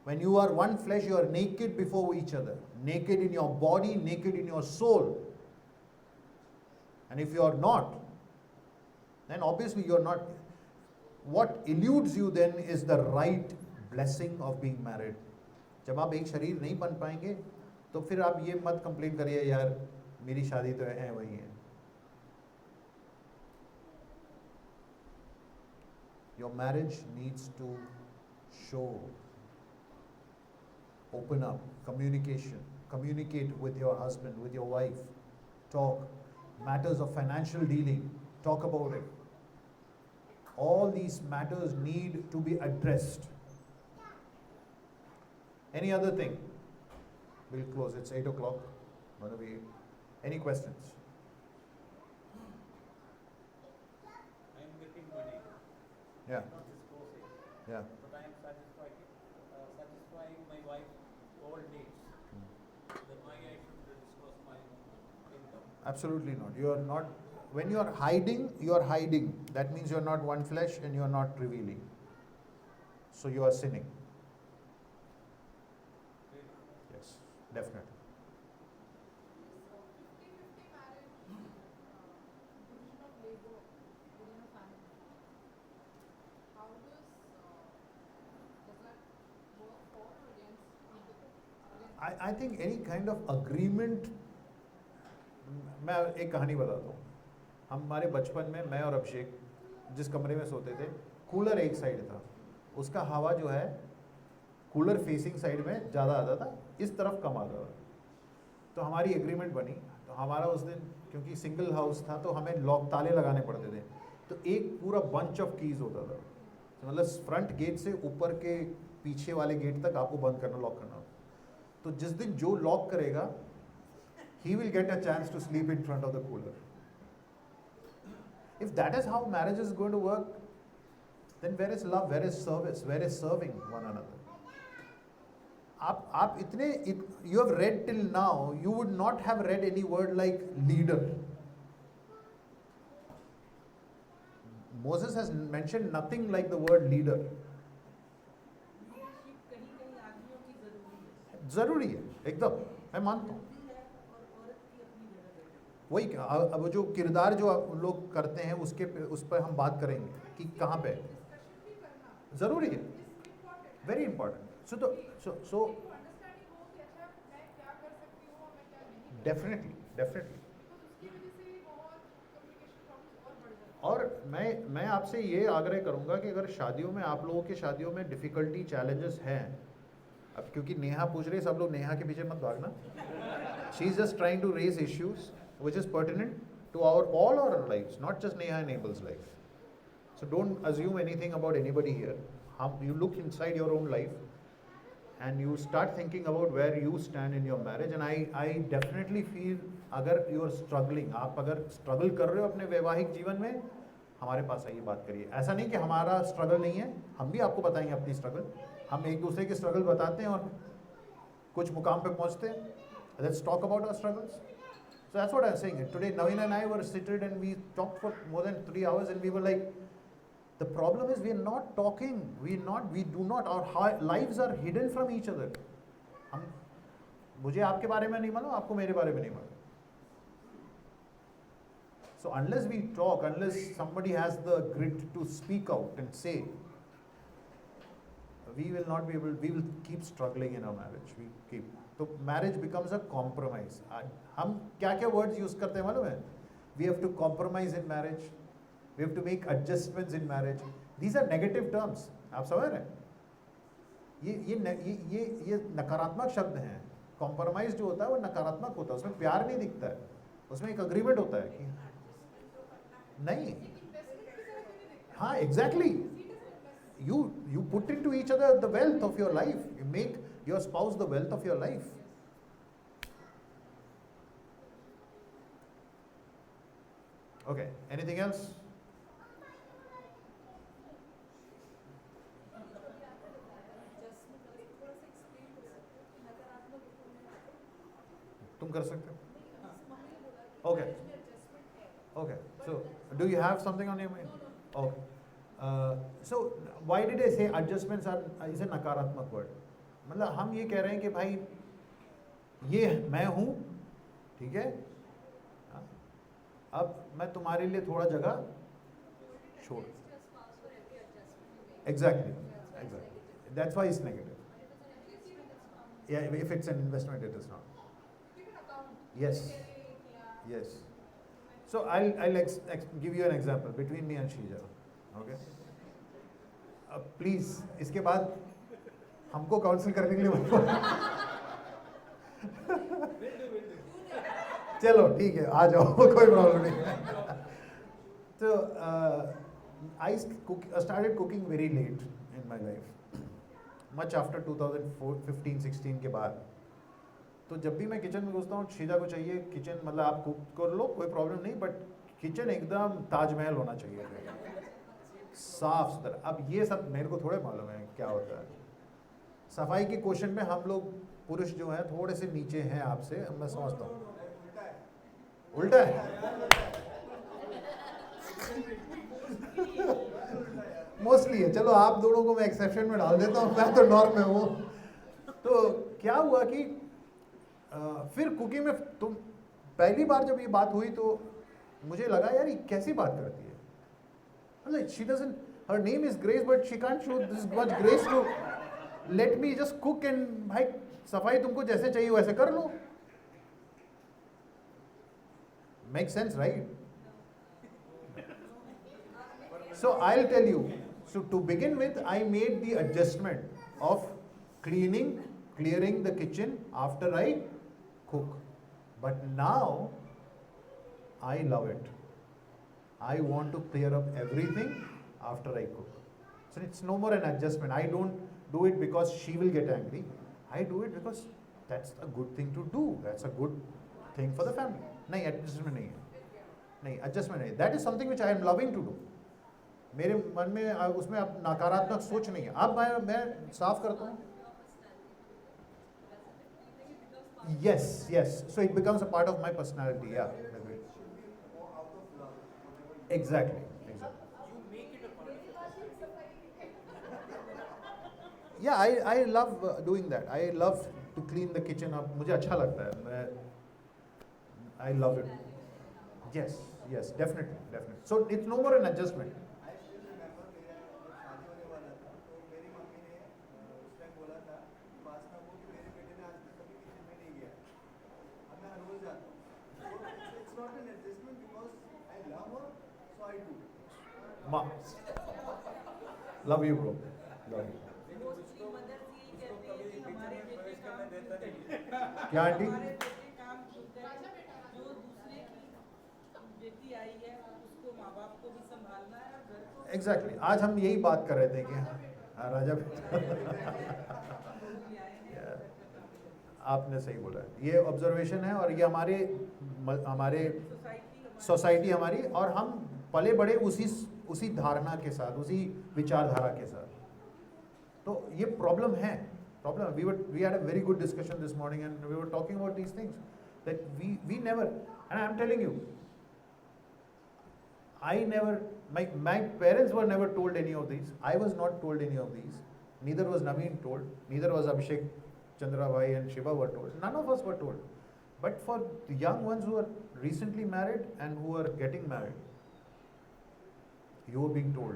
when you are one flesh, you are naked before each other, naked in your body, naked in your soul. And if you are not, then obviously you are not. What eludes you then is the right blessing of being married. जब आप एक शरीर नहीं बन पाएंगे तो फिर आप ये मत कंप्लेन करिए यार मेरी शादी तो है वही है. Your marriage needs to show, open up, communication, communicate with your husband, with your wife, talk, matters of financial dealing, talk about it. All these matters need to be addressed. Any other thing? We'll close, it's 8 o'clock. Any questions? I am getting money. Yeah, Not disposing. yeah. But I am satisfying my wife's all needs. Then why I should disclose my income? Absolutely not. You are not, when you are hiding. That means you are not one flesh and you are not revealing. So you are sinning. Really? Yes, definitely. So 50-50 marriage, division of labor within a family. How does that work for or against people? I think any kind of agreement. मैं एक कहानी बताता हूँ. हमारे बचपन में मैं और अभिषेक जिस कमरे में सोते थे, कूलर एक साइड था, उसका हवा जो है कूलर फेसिंग साइड में ज़्यादा आता था, इस तरफ कम आता था. तो हमारी एग्रीमेंट बनी. तो हमारा उस दिन क्योंकि सिंगल हाउस था तो हमें लॉक ताले लगाने पड़ते थे. तो एक पूरा बंच ऑफ कीज होता था. तो मतलब फ्रंट गेट से ऊपर के पीछे वाले गेट तक आपको बंद करना, लॉक करना. तो जिस दिन जो लॉक करेगा, he will get a chance to sleep in front of the cooler. If that is how marriage is going to work, then where is love, where is service, where is serving one another? आप इतने, you have read till now, you would not have read any word like leader. Moses has mentioned nothing like the word leader. जरूरी है एकदम, मैं मानता हूँ. वही अब जो किरदार जो आप लोग करते हैं उसके उस पर हम बात करेंगे कि कहाँ पे Discussion भी करना ज़रूरी है, is important. Very important. So Understanding हो कि अच्छा मैं क्या कर सकती हूँ और मैं क्या नहीं कर डेफिनेटली डेफिनेटली. सकती. तो उसकी वजह से और कम्युनिकेशन प्रॉब्लम्स और बढ़ जाते हैं. और मैं आपसे ये आग्रह करूँगा कि अगर शादियों में, आप लोगों की शादियों में डिफ़िकल्टी चैलेंजेस हैं, अब क्योंकि नेहा पूछ रही है, सब लोग नेहा के पीछे मत भागना. She is just trying to raise issues which is pertinent to all our lives, not just Neha and Abel's life. So don't assume anything about anybody here. You look inside your own life and you start thinking about where you stand in your marriage. And I definitely feel अगर you are struggling, आप अगर struggle कर रहे हो अपने वैवाहिक जीवन में, हमारे पास आइए, बात करिए. ऐसा नहीं कि हमारा struggle नहीं है, हम भी आपको बताएंगे अपनी struggle. हम एक दूसरे की struggle बताते हैं और कुछ मुकाम पे पहुंचते हैं. Let's talk about our struggles. So that's what I'm saying. Today, Naveen and I were seated and we talked for more than 3 hours and we were like, the problem is we are not talking. We do not, our lives are hidden from each other. मुझे आपके बारे में नहीं मालूम, आपको मेरे बारे में नहीं मालूम. So unless we talk, unless somebody has the grit to speak out and say, we will not be able, we will keep struggling in our marriage. We keep. तो marriage becomes a compromise. हम क्या क्या words use करते हैं मालूम है? We have to compromise in marriage. We have to make adjustments in marriage. These are negative terms. आप समझ रहे हैं? ये नकारात्मक शब्द हैं. Compromise जो होता है वो नकारात्मक होता है. उसमें प्यार नहीं दिखता है. उसमें एक agreement होता है कि नहीं. हाँ, exactly. You put into each other the wealth of your life. You make your spouse the wealth of your life. Okay, anything else? तुम कर सकते हो? Okay. Okay. So, do you have something on your mind? Okay. So, why did I say adjustments is a नकारात्मक word? मतलब हम ये कह रहे हैं कि भाई ये मैं हूँ, ठीक है, अब मैं तुम्हारे लिए थोड़ा जगह छोड़. Exactly. That's why it's negative. Yeah, if it's an investment, it is not. Keep an account. Yes. Yeah. Yes. So I'll give you an example between me and Shija. Okay. Please, इसके बाद हमको council करने के लिए मत बोलो। चलो ठीक है, आ जाओ, कोई प्रॉब्लम नहीं। तो I started cooking very late in my life, much after 2015-16 के बाद। तो जब भी मैं किचन में घुसता हूँ, शीजा को चाहिए किचन, मतलब आप कुक कर लो कोई प्रॉब्लम नहीं, बट किचन एकदम ताजमहल होना चाहिए, साफ सुथरा। अब ये सब मेरे को थोड़े मालूम है क्या होता है। सफाई के क्वेश्चन में हम लोग पुरुष जो हैं थोड़े से नीचे हैं आपसे, मैं समझता हूँ। उल्टा है। मोस्टली है, चलो आप दोनों को मैं एक्सेप्शन में डाल देता हूँ, मैं तो नॉर्म में हूँ। तो क्या हुआ कि फिर कुकिंग में तुम पहली बार जब ये बात हुई तो मुझे लगा यार ये कैसी बात करती है, मतलब she doesn't, her name is Grace but she can't show this much grace to let me just cook and भाई सफाई तुमको जैसे चाहिए वैसे कर लो। Makes sense, right? So I'll tell you, so to begin with I made the adjustment of clearing the kitchen after I cook, but now I love it. I want to clear up everything after I cook. So it's no more an adjustment. I don't do it because she will get angry. I do it because that's a good thing to do. That's a good thing for the family. नहीं, adjustment नहीं है, नहीं adjustment नहीं. That is something which I am loving to do. मेरे मन में उसमें अब नकारात्मक सोच नहीं है। अब मैं साफ करता हूँ। Yes, yes. So it becomes a part of my personality. Yeah. Exactly. You make it a part of your personality. Yeah, I love doing that. I love to clean the kitchen up. मुझे अच्छा लगता है। I love it. Yes, yes, definitely. So it's no more an adjustment. I still remember मेरा जब शादी होने वाला था तो मेरी मम्मी ने उस टाइम बोला था उपासना को कि मेरे बेटे ने आज तक कभी किचन में नहीं गया। अब मैं हर रोज जाता हूँ। So it's not an adjustment because I love her, so I do. Ma, love you, bro. Love you. Mostly mothers यही कहती है कि हमारे बेटे काम क्यों करें, क्या आंटी? हमारे बेटे काम क्यों करें, जो दूसरे की बेटी आई है उसको माँ बाप को भी संभालना है और घर को। Exactly. आज हम यही बात कर रहे थे कि हाँ राजा आपने सही बोला, ये ऑब्जर्वेशन है और ये हमारे सोसाइटी हमारी, और हम पले बड़े उसी धारणा के साथ, उसी विचारधारा के साथ। तो ये प्रॉब्लम है। We had a very good discussion this morning and we were talking about these things that we never, and I'm telling you, my parents were never told any of these. I was not told any of these. Neither was Naveen told. Neither was Abhishek, Chandra Bhai and Shiva were told. None of us were told. But for the young ones who are recently married and who are getting married, you are being told.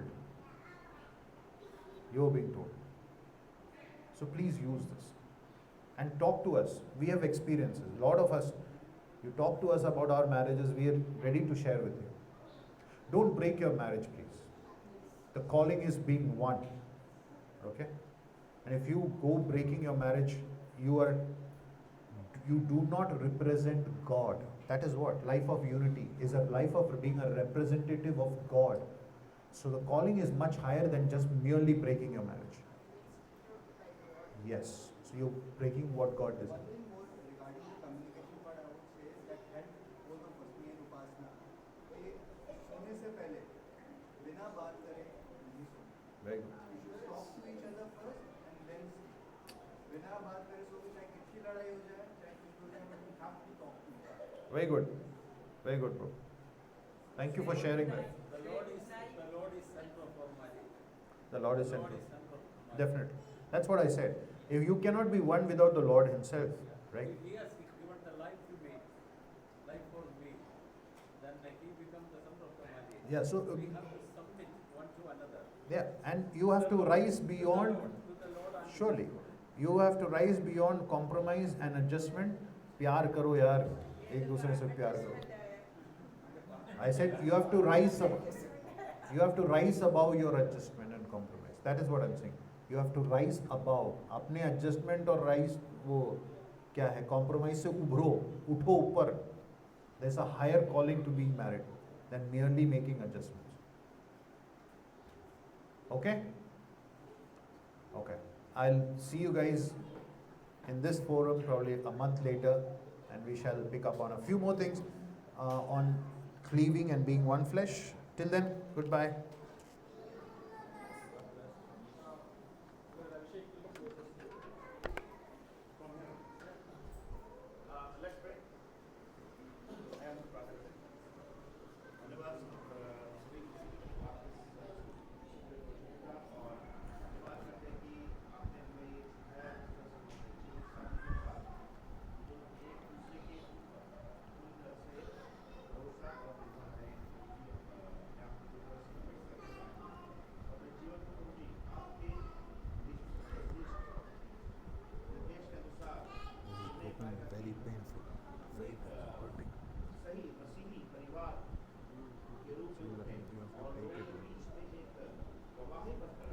You are being told. So please use this and talk to us. We have experiences. A lot of us, you talk to us about our marriages, we are ready to share with you. Don't break your marriage, please. The calling is being one. Okay? And if you go breaking your marriage, you do not represent God. That is what life of unity is, a life of being a representative of God. So the calling is much higher than just merely breaking your marriage. Yes. So you're breaking what God One designed. thing more regarding the communication part, I would say that helped both of us, me and Upasana, कि सोने से पहले बिना बात करे नहीं सोना. Very good. We should talk to each other first and then sleep. बिना बात करे सो चाहे कितनी लड़ाई हो जाए, चाहे कुछ हो जाए, but we have to talk to each other. Very good. Very good, bro. Thank you for sharing that. The Lord is center of our marriage. The Lord is The central. Lord is center of our marriage. Definitely. That's what I said. If you cannot be one without the Lord Himself, right? He has given the life to me. Life for me. Then he becomes the center of the marriage. Yeah, so We have to submit one to another. yeah, and you have to rise beyond. To the Lord and Surely, You have to rise beyond compromise and adjustment. प्यार करो यार, एक दूसरे से प्यार करो. I said you have to rise above your adjustment and compromise. That is what I'm saying. You have to rise above. अपने adjustment और rise वो क्या है? Compromise से उभरो, उठो ऊपर. There's a higher calling to being married than merely making adjustments. Okay? Okay. I'll see you guys in this forum probably a month later, and we shall pick up on a few more things on cleaving and being one flesh. Till then, goodbye. Let's pray. I am Pastor. धन्यवाद श्री और धन्यवाद करते हैं कि आपने हमें ये सिखाया जो एक दूसरे के ऊपर पूरी तरह से भरोसा और निर्भर है आपके ऊपर से अपने जीवन को भी आपके निर्देश के अनुसार Very painful. सही मसीही परिवार के रूप में उठे और लोगों के बीच में एक गवाही बनकर